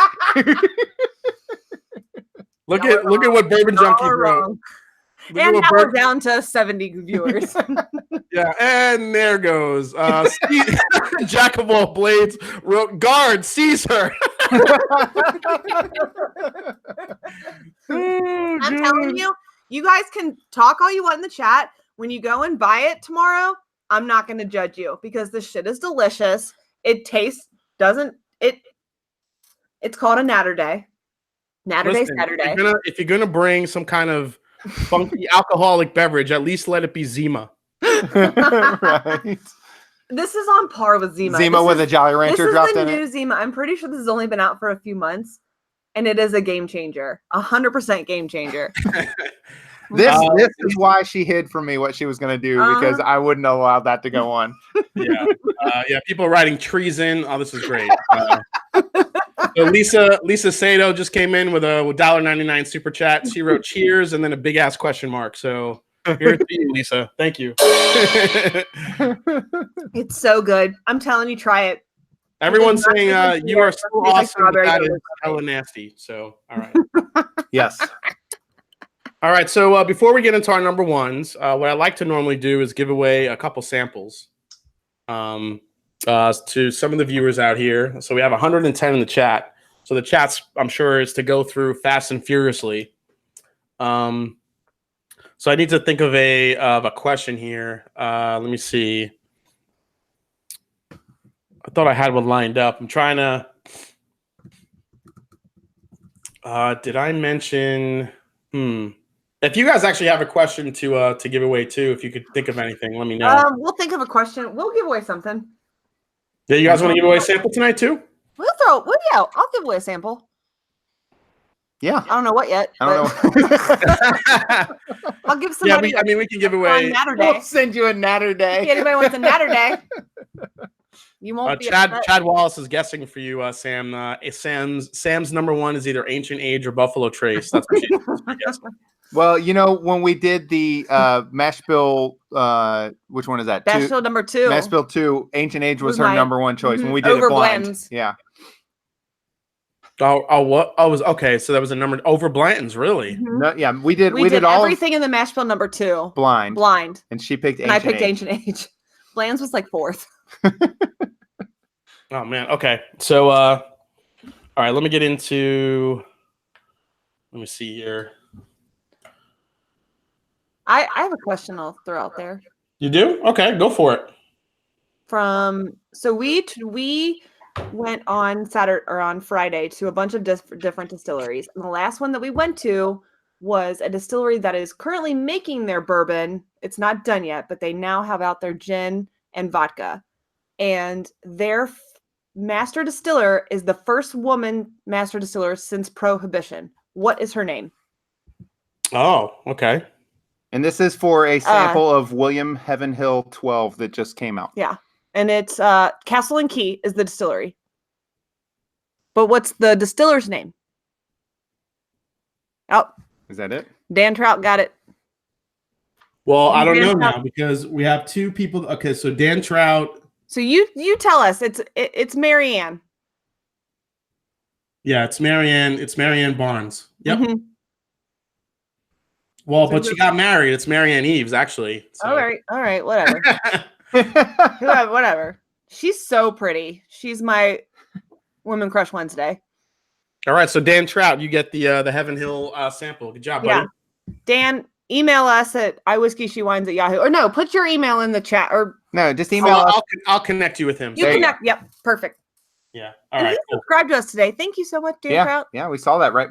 Look at what Bourbon Junkie wrote. And now we're down to 70 viewers. Yeah, and there goes. Jack of all blades wrote, "Guard, seize her." I'm telling you, you guys can talk all you want in the chat. When you go and buy it tomorrow, I'm not going to judge you because this shit is delicious. It tastes, it's called a Natter Day. Natter Day Saturday. If you're gonna bring some kind of funky alcoholic beverage, at least let it be Zima. Right. This is on par with Zima. Zima with a Jolly Rancher dropped in it. This is the new Zima. I'm pretty sure this has only been out for a few months, and it is a game changer. 100% game changer. This is why she hid from me what she was going to do, because I wouldn't allow that to go on. Yeah. People writing treason. Oh, this is great. So Lisa Sato just came in with a $1.99 super chat. She wrote cheers and then a big ass question mark. So here to you, Lisa. Thank you. It's so good. I'm telling you, try it. Everyone's saying you are so awesome. That is hella nasty. So all right. Yes. All right. So before we get into our number ones, what I like to normally do is give away a couple samples. To some of the viewers out here. So we have 110 in the chat. So the chat's, I'm sure, is to go through fast and furiously. So I need to think of a question here. Let me see. I thought I had one lined up. I'm trying to. Did I mention? If you guys actually have a question to give away too, if you could think of anything, let me know. We'll think of a question. We'll give away something. Yeah, you guys want to give away a sample tonight too? I'll give away a sample. Yeah. I don't know what yet. I don't know. I'll give somebody. Yeah, I mean, we can give away. We'll send you a Natter Day. If anybody wants a Natter Day, you won't be. Chad Wallace is guessing for you, Sam. Sam's number one is either Ancient Age or Buffalo Trace. That's what she's guessing. Well, when we did the Mash Bill, which one is that? Mash Bill number 2. Mash Bill 2, Ancient Age was her number one choice when we did over it blind. Blends. Yeah. What? Oh, was okay. So that was a number over Blanton's, really? Mm-hmm. No, yeah, we did all everything in the Mash Bill number 2. Blind. And she picked Ancient Age. I picked Ancient Age. Bland's was like 4th. Oh man. Okay. So all right, let me get into. Let me see here. I have a question I'll throw out there. You do? Okay, go for it. So we went on Saturday or on Friday to a bunch of different distilleries, and the last one that we went to was a distillery that is currently making their bourbon. It's not done yet, but they now have out their gin and vodka, and their master distiller is the first woman master distiller since Prohibition. What is her name? Oh, okay. And this is for a sample of William Heaven Hill 12 that just came out. Yeah. And it's Castle and Key is the distillery. But what's the distiller's name? Oh. Is that it? Dan Trout got it. Well, I don't know now because we have two people. Okay, so Dan Trout. So you tell us. It's Marianne. Yeah, it's Marianne. It's Marianne Barnes. Yep. Mm-hmm. Well, but she got married. It's Marianne Eves, actually. So. All right, whatever. Whatever. She's so pretty. She's my Women Crush Wednesday. All right, so Dan Trout, you get the Heaven Hill sample. Good job, buddy. Yeah. Dan, email us at iwhiskeysHeWines@yahoo. Or no, put your email in the chat. Or no, just email us. I'll connect you with him. You connect. Yep, perfect. Yeah. All right. He subscribed to us today. Thank you so much, Dan Trout. Yeah, we saw that right,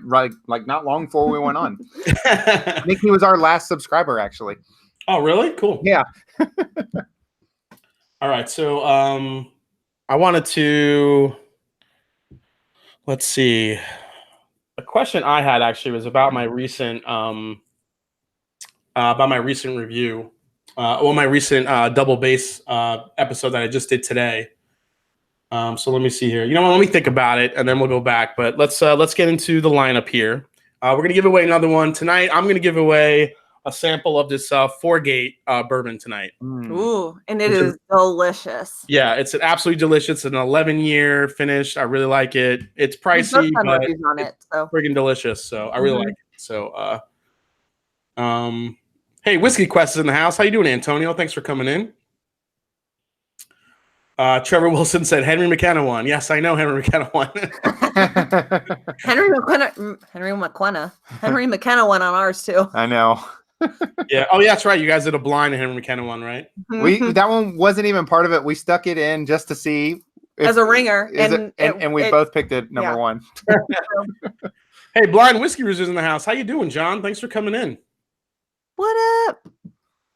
like not long before we went on. I think he was our last subscriber, actually. Oh, really? Cool. Yeah. All right. So, I wanted to. Let's see. A question I had actually was about my recent review, my recent double bass episode that I just did today. So let me see here. You know what? Let me think about it, and then we'll go back. But let's get into the lineup here. We're gonna give away another one tonight. I'm gonna give away a sample of this Foregate bourbon tonight. Ooh, and it is delicious. Yeah, it's an absolutely delicious. It's an 11-year finish. I really like it. It's pricey, but it's freaking delicious. So I really like it. So, hey, Whiskey Quest is in the house. How you doing, Antonio? Thanks for coming in. Trevor Wilson said Henry McKenna won. Yes, I know Henry McKenna won. Henry McKenna won on ours too. I know. Yeah. Oh, yeah, that's right. You guys did a blind Henry McKenna one, right? That one wasn't even part of it. We stuck it in just to see as a ringer, and we both picked it number one. Hey, Blind Whiskey Roosters in the house. How you doing, John? Thanks for coming in. What up?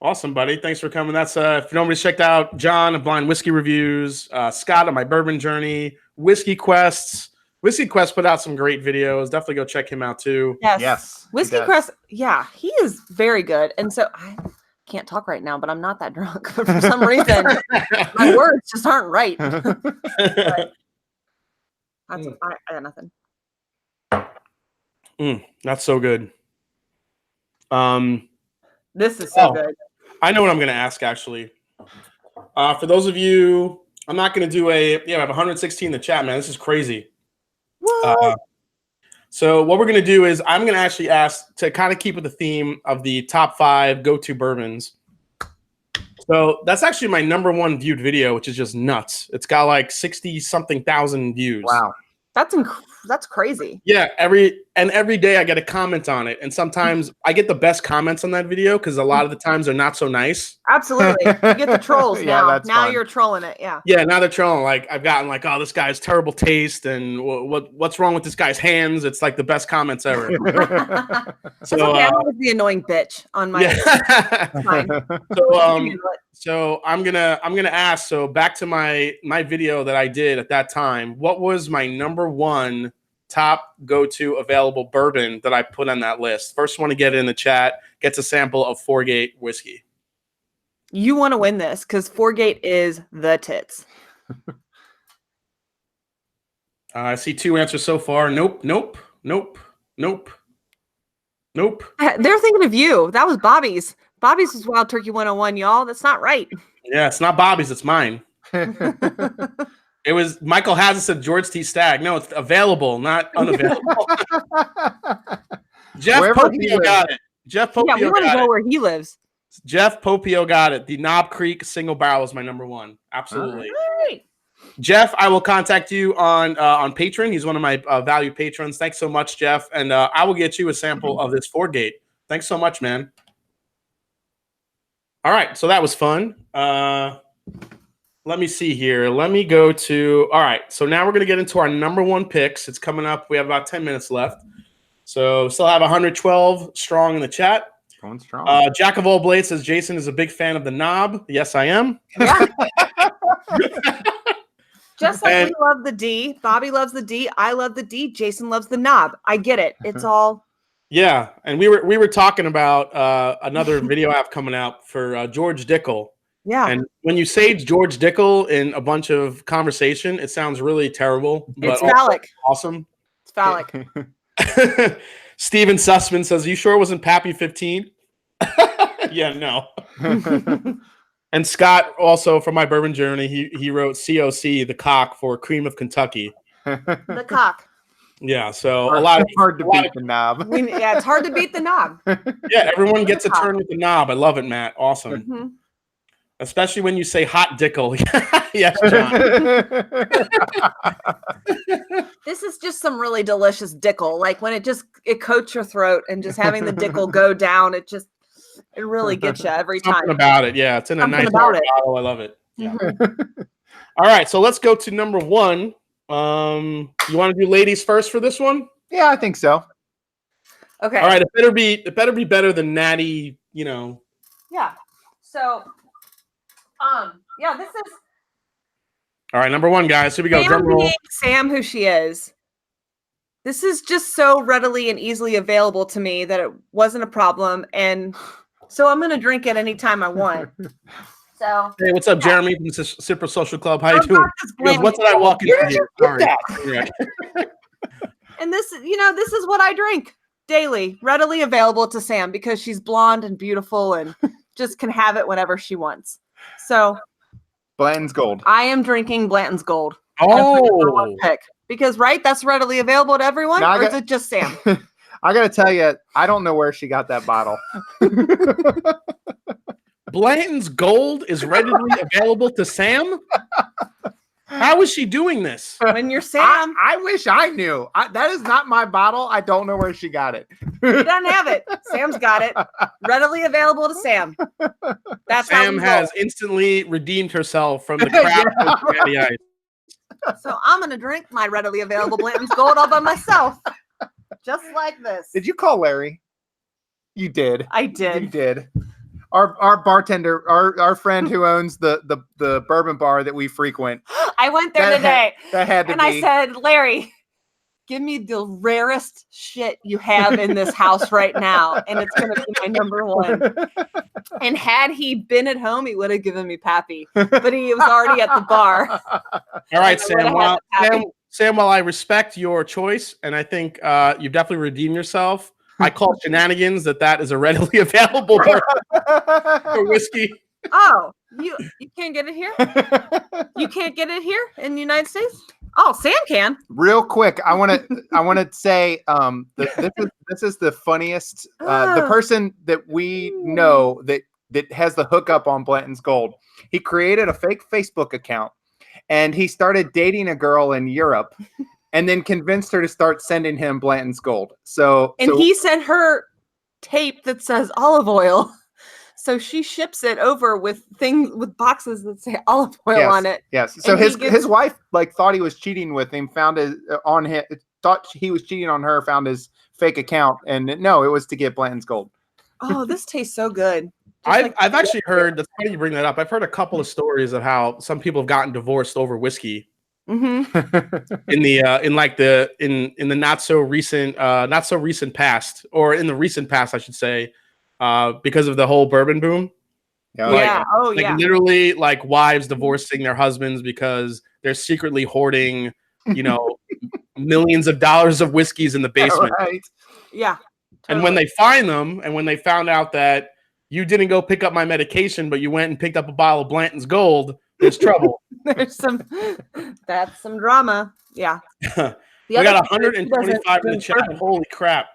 Awesome, buddy. Thanks for coming. That's if nobody's checked out John of Blind Whiskey Reviews, Scott of My Bourbon Journey, Whiskey Quests. Whiskey Quest put out some great videos. Definitely go check him out too. Yes. Whiskey Quest. Yeah, he is very good. And so I can't talk right now, but I'm not that drunk. But for some reason, my words just aren't right. I got nothing. That's so good. This is so good. I know what I'm going to ask, actually. For those of you, I'm not going to do I have 116 in the chat, man. This is crazy. What? So what we're going to do is I'm going to actually ask to kind of keep with the theme of the top 5 go-to bourbons. So that's actually my number 1 viewed video, which is just nuts. It's got like 60-something thousand views. Wow. That's crazy. Yeah, every day I get a comment on it, and sometimes I get the best comments on that video because a lot of the times they're not so nice. Absolutely, you get the trolls now. That's now fun. You're trolling it. Yeah. Yeah, now they're trolling. Like I've gotten like, oh, this guy's terrible taste, and what's wrong with this guy's hands? It's like the best comments ever. So I was the annoying bitch on my. So I'm gonna ask. So back to my video that I did at that time. What was my number 1 top go-to available bourbon that I put on that list? First one to get it in the chat gets a sample of Foregate whiskey. You want to win this because Foregate is the tits. I see 2 answers so far. Nope. They're thinking of you. That was Bobby's. Bobby's was Wild Turkey 101, y'all. That's not right. Yeah, it's not Bobby's. It's mine. It was Michael has it said George T. Stagg. No, it's available, not unavailable. Jeff Popio got it. Jeff Popio got it. Yeah, we want to go where he lives. Jeff Popio got it. The Knob Creek single barrel is my number 1. Absolutely. All right. Jeff, I will contact you on Patreon. He's one of my valued patrons. Thanks so much, Jeff. And I will get you a sample of this Foregate. Thanks so much, man. All right, so that was fun. Let me see here. Let me go to... All right, so now we're going to get into our number 1 picks. It's coming up. We have about 10 minutes left. So still have 112 strong in the chat. Going strong. Jack of all blades says Jason is a big fan of the knob. Yes, I am. Yeah. Just like we love the D. Bobby loves the D. I love the D. Jason loves the knob. I get it. It's all... Yeah, and we were talking about another video I have coming out for George Dickel. Yeah. And when you say George Dickel in a bunch of conversation, it sounds really terrible. It's phallic. Awesome. It's phallic. Steven Sussman says, you sure it wasn't Pappy 15? Yeah, no. And Scott also from My Bourbon Journey, he wrote COC, the cock for Cream of Kentucky. The cock. Yeah, so hard to beat the knob. Yeah, it's hard to beat the knob. Yeah, everyone gets a turn with the knob. I love it, Matt. Awesome. Mm-hmm. Especially when you say hot Dickel. Yes, John. This is just some really delicious Dickel. Like when it coats your throat and just having the Dickel go down, it just It really gets you every Something time. about it. Yeah, it's in a nice bottle. I love it. Yeah. Mm-hmm. All right, so let's go to number 1. You want to do ladies first for this one? Yeah, I think so. Okay. All right, it better be better than Natty, Yeah. So, yeah, this is. All right, number 1, guys. Here we go. Drum roll. Sam, who she is. This is just so readily and easily available to me that it wasn't a problem, and so I'm gonna drink it anytime I want. So, hey, what's up, Jeremy from the Sipper Social Club? How you doing? What did I walk into here? Sorry. And this is what I drink daily, readily available to Sam because she's blonde and beautiful and just can have it whenever she wants. So, Blanton's Gold. I am drinking Blanton's Gold. Oh, pick because that's readily available to everyone, or is it just Sam? I gotta tell you, I don't know where she got that bottle. Blanton's Gold is readily available to Sam? How is she doing this? When you're Sam. I wish I knew. That is not my bottle. I don't know where she got it. She doesn't have it. Sam's got it. Readily available to Sam. That's Sam has instantly redeemed herself from the crap of Natty Ice. So I'm going to drink my readily available Blanton's Gold all by myself. Just like this. Did you call Larry? You did. I did. You did. Our bartender, our friend who owns the bourbon bar that we frequent. I went there today. That had to and be. I said, Larry, give me the rarest shit you have in this house right now. And it's going to be my number 1. And had he been at home, he would have given me Pappy. But he was already at the bar. All right, Sam. While I respect your choice, and I think you've definitely redeemed yourself, I call shenanigans that is a readily available for whiskey. Oh, you can't get it here? You can't get it here in the United States? Oh, Sam can. Real quick, I want to say this is the funniest. The person that we know that has the hookup on Blanton's Gold. He created a fake Facebook account, and he started dating a girl in Europe. And then convinced her to start sending him Blanton's Gold. He sent her tape that says olive oil. So she ships it over with boxes that say olive oil on it. Yes. So his wife thought he was cheating with him, thought he was cheating on her, found his fake account, and no, it was to get Blanton's Gold. Oh, this tastes so good. I've actually heard. That's funny you bring that up. I've heard a couple of stories of how some people have gotten divorced over whiskey. Mm-hmm. in the not so recent past, or in the recent past, I should say, because of the whole bourbon boom. Literally, wives divorcing their husbands because they're secretly hoarding, millions of dollars of whiskeys in the basement. Right. Yeah. Totally. And when they find them, and when they found out that you didn't go pick up my medication, but you went and picked up a bottle of Blanton's Gold, there's trouble. That's some drama. Yeah. We got 125 in the chat. Holy crap.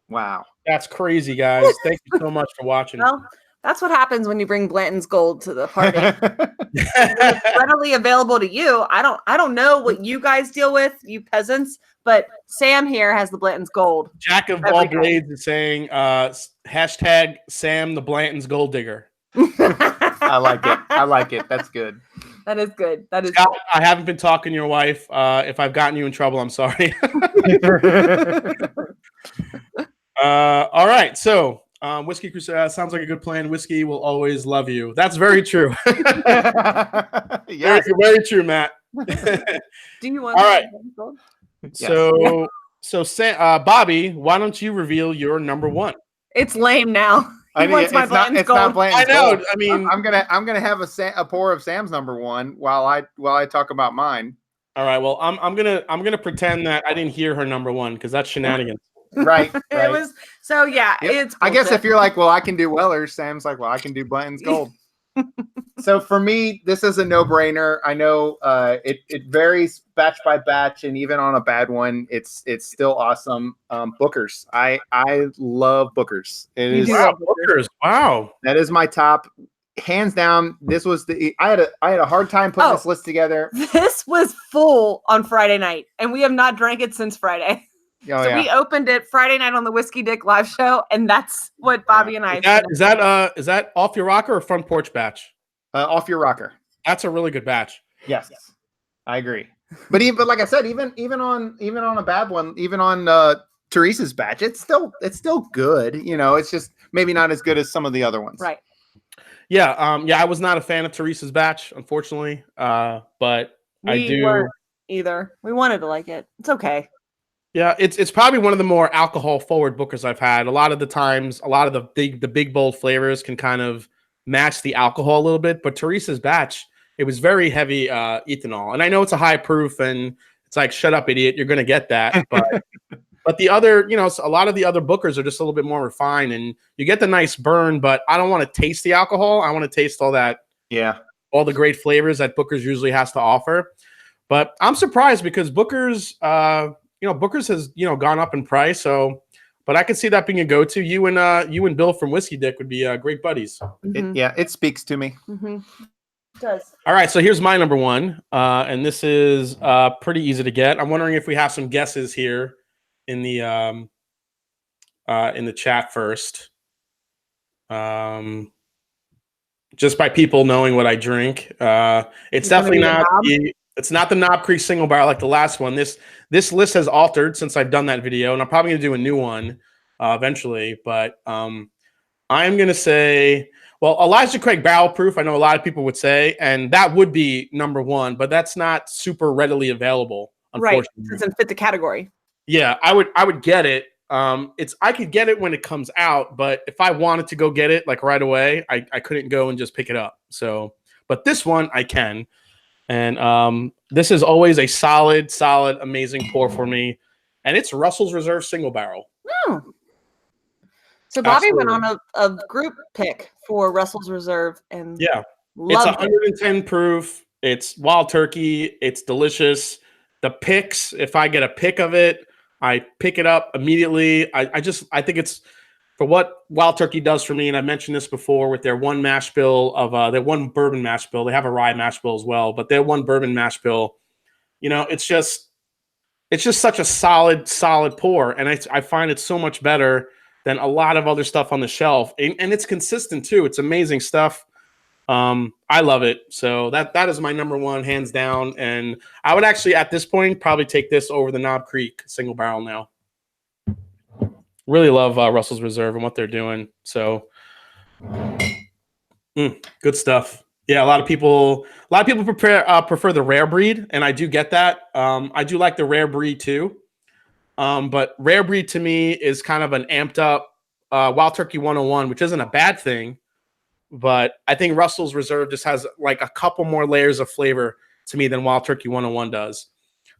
Wow. That's crazy, guys. Thank you so much for watching. Well, that's what happens when you bring Blanton's Gold to the party. It's readily available to you. I don't know what you guys deal with, you peasants, but Sam here has the Blanton's Gold. Jack of all blades is saying hashtag Sam the Blanton's Gold Digger. I like it. That's good. That is good. That is Scott, good. I haven't been talking to your wife. If I've gotten you in trouble, I'm sorry. All right. So Whiskey Crusade sounds like a good plan. Whiskey will always love you. That's very true. Yes. Very true, Matt. Do you want all right. Gold? So Bobby, why don't you reveal your number 1? It's lame now. He wants my Blanton's Gold. I know. I mean, I'm gonna have a pour of Sam's number 1 while I talk about mine. All right. Well, I'm gonna pretend that I didn't hear her number 1 because that's shenanigans. Right. It was so yeah. Yep. It's. I guess if you're like, well, I can do Weller's, Sam's like, well, I can do Blanton's Gold. So for me, this is a no-brainer. I know it varies batch by batch, and even on a bad one, it's still awesome. Booker's. I love Booker's. It is Booker's. Wow. That is my top. Hands down, this was I had a hard time putting this list together. This was full on Friday night, and we have not drank it since Friday. We opened it Friday night on the Whiskey Dick live show, and that's what Bobby and I. Is that off your rocker or front porch batch? Off your rocker. That's a really good batch. Yes, I agree. But like I said, even on a bad one, even on Teresa's batch, it's still good. It's just maybe not as good as some of the other ones. Right. Yeah. I was not a fan of Teresa's batch, unfortunately. But we weren't either. We wanted to like it. It's okay. Yeah, it's probably one of the more alcohol forward bookers I've had. A lot of the times, a lot of the big bold flavors can kind of match the alcohol a little bit. But Teresa's batch, it was very heavy ethanol, and I know it's a high proof, and it's like, shut up, idiot, you're gonna get that. But the other, a lot of the other bookers are just a little bit more refined, and you get the nice burn. But I don't want to taste the alcohol. I want to taste all that. Yeah, all the great flavors that Booker's usually has to offer. But I'm surprised because Booker's. Booker's has gone up in price, but I could see that being a go-to. You and Bill from Whiskey Dick would be great buddies. Mm-hmm. It speaks to me. Mm-hmm. It does. All right, so here's my number one, and this is pretty easy to get. I'm wondering if we have some guesses here in the chat first. Just by people knowing what I drink, it's definitely not. It's not the Knob Creek single barrel like the last one. This list has altered since I've done that video, and I'm probably going to do a new one eventually. But I'm going to say, well, Elijah Craig Barrel Proof, I know a lot of people would say, and that would be number one, but that's not super readily available, unfortunately. Right, it doesn't fit the category. Yeah, I would get it. I could get it when it comes out, but if I wanted to go get it like right away, I couldn't go and just pick it up. So, but this one I can. And this is always a solid, amazing pour for me. And it's Russell's Reserve Single Barrel. Oh. So Bobby went on a group pick for Russell's Reserve. And yeah, it's 110 proof. It's wild turkey. It's delicious. The picks, if I get a pick of it, I pick it up immediately. I think it's for what Wild Turkey does for me, and I mentioned this before with their one mash bill of their one bourbon mash bill. They have a rye mash bill as well, but their one bourbon mash bill, it's just such a solid pour, and I find it so much better than a lot of other stuff on the shelf, and it's consistent too. It's amazing stuff. I love it. So that is my number one, hands down, and I would actually at this point probably take this over the Knob Creek single barrel now. Really love Russell's Reserve and what they're doing. So, good stuff. Yeah, a lot of people prefer the rare breed, and I do get that. I do like the rare breed too, but rare breed to me is kind of an amped up Wild Turkey 101, which isn't a bad thing. But I think Russell's Reserve just has like a couple more layers of flavor to me than Wild Turkey 101 does.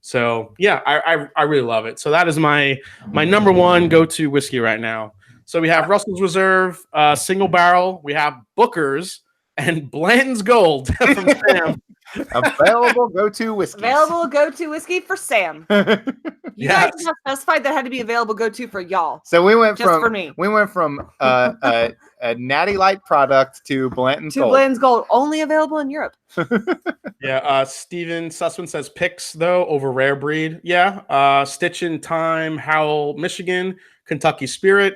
So yeah, I really love it. So that is my number one go-to whiskey right now. So we have Russell's Reserve, single barrel. We have Booker's and Blanton's Gold from Sam. Available go-to whiskey. Available go-to whiskey for Sam. You guys have specified that had to be available go-to for y'all. So we went from a Natty Light product to Blanton's Gold. Blanton's Gold, only available in Europe. Yeah, Steven Sussman says picks though over rare breed. Yeah, Stitch in Time, Howell, Michigan, Kentucky Spirit.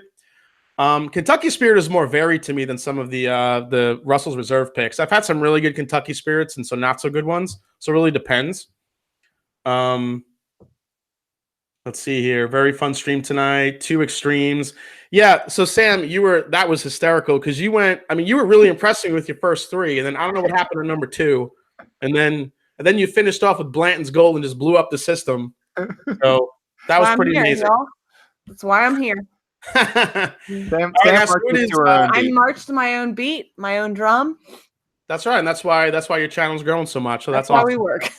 Kentucky Spirit is more varied to me than some of the Russell's Reserve picks. I've had some really good Kentucky Spirits and some not so good ones. So it really depends. Let's see here. Very fun stream tonight. 2 extremes. Yeah. So Sam, that was hysterical because you were really impressing with your first 3, and then I don't know what happened to number 2, and then you finished off with Blanton's Gold and just blew up the system. So that was pretty amazing. Y'all. That's why I'm here. I marched my own beat, my own drum. That's right, and that's why your channel's growing so much. So that's awesome. How we work.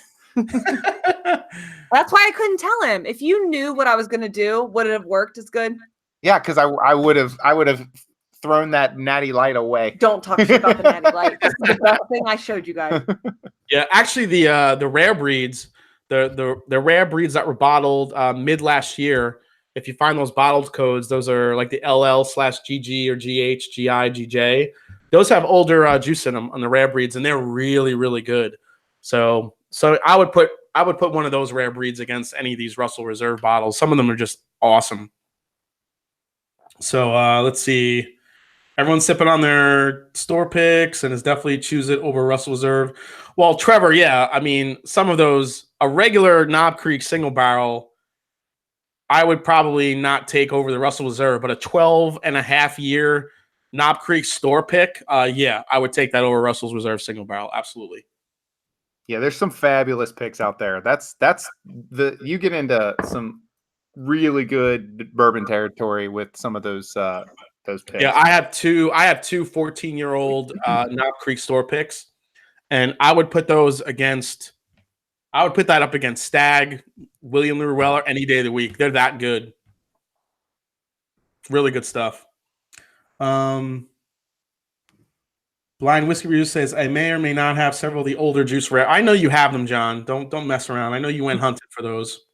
That's why I couldn't tell him. If you knew what I was going to do, would it have worked as good? Yeah, because I would have thrown that Natty Light away. Don't talk shit about the Natty Light. This is the best thing I showed you guys. Yeah, actually, the rare breeds, the rare breeds that were bottled mid last year. If you find those bottled codes, those are like the LL/GG or GH, GI, GJ. Those have older juice in them on the rare breeds, and they're really, really good. So I would put one of those rare breeds against any of these Russell Reserve bottles. Some of them are just awesome. So let's see. Everyone's sipping on their store picks and is definitely choose it over Russell Reserve. Well, Trevor, yeah, I mean, some of those, a regular Knob Creek single barrel, I would probably not take over the Russell Reserve, but a 12.5-year Knob Creek store pick, yeah, I would take that over Russell's Reserve single barrel. Absolutely. Yeah, there's some fabulous picks out there. You get into some really good bourbon territory with some of those picks. Yeah, I have two 14-year-old Knob Creek store picks, and I would put that up against Stag, William Llewellyn any day of the week. They're that good. Really good stuff. Blind Whiskey Review says, I may or may not have several of the older juice rare. I know you have them, John. Don't mess around. I know you went hunting for those.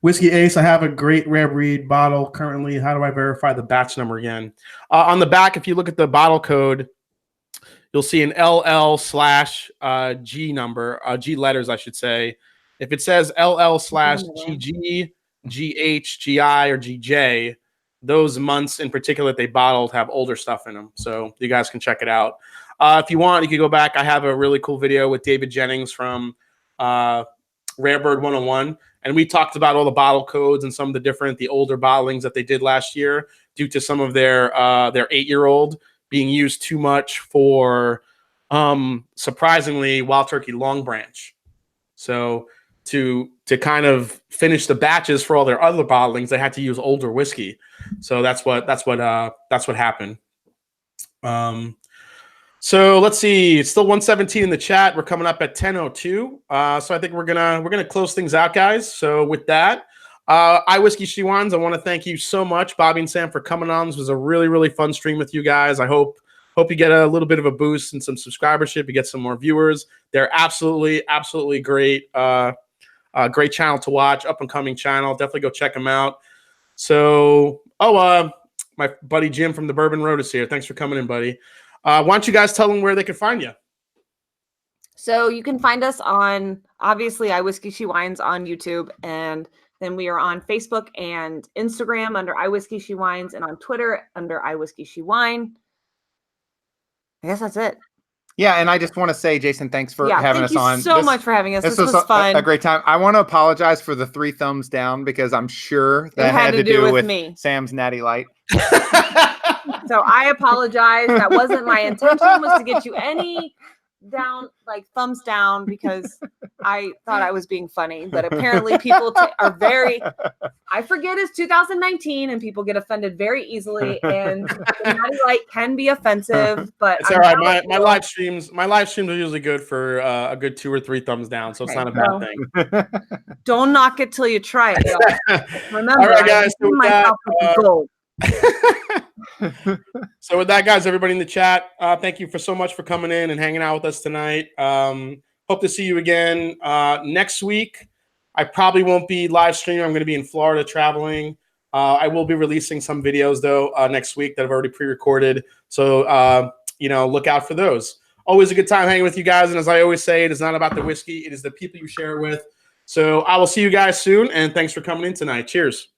Whiskey Ace, I have a great rare breed bottle currently. How do I verify the batch number again? On the back, if you look at the bottle code, you'll see an LL/G number, G letters, I should say. If it says LL/GG, GH, GI, or GJ, those months in particular that they bottled have older stuff in them. So you guys can check it out. If you want, you can go back. I have a really cool video with David Jennings from Rare Bird 101. And we talked about all the bottle codes and some of the older bottlings that they did last year due to some of their 8-year-old being used too much for, surprisingly, Wild Turkey Longbranch. So to kind of finish the batches for all their other bottlings, they had to use older whiskey. So that's what happened. So let's see. It's still 117 in the chat. We're coming up at 10:02. So I think we're gonna close things out, guys. So with that, iWhiskey She Wines, I want to thank you so much, Bobby and Sam, for coming on. This was a really, really fun stream with you guys. I hope you get a little bit of a boost and some subscribership. You get some more viewers. They're absolutely, absolutely great. Great channel to watch, up and coming channel. Definitely go check them out. So, my buddy Jim from the Bourbon Road is here. Thanks for coming in, buddy. Why don't you guys tell them where they can find you? So you can find us on, obviously, iWhiskey She Wines on YouTube, and then we are on Facebook and Instagram under iWhiskey She Wines, and on Twitter under iWhiskey She Wine. I guess that's it. Yeah, and I just want to say, Jason, thanks for having us on. Thank you so much for having us. This was fun. A great time. I want to apologize for the 3 thumbs down because I'm sure that had to do with me. Sam's Natty Light. So I apologize. That wasn't my intention, was to get you any down, like thumbs down, because I thought I was being funny. But apparently people are very, I forget it's 2019 and people get offended very easily. And the Natty Light can be offensive, but it's all right. My live streams are usually good for a good 2 or 3 thumbs down. So it's not a bad thing. Don't knock it till you try it. Y'all. Remember, all right, guys. So with that, guys, everybody in the chat, thank you so much for coming in and hanging out with us tonight. Hope to see you again next week. I probably won't be live streaming. I'm going to be in Florida traveling. I will be releasing some videos though next week that I've already pre-recorded. So look out for those. Always a good time hanging with you guys. And as I always say, it is not about the whiskey. It is the people you share it with. So I will see you guys soon. And thanks for coming in tonight. Cheers.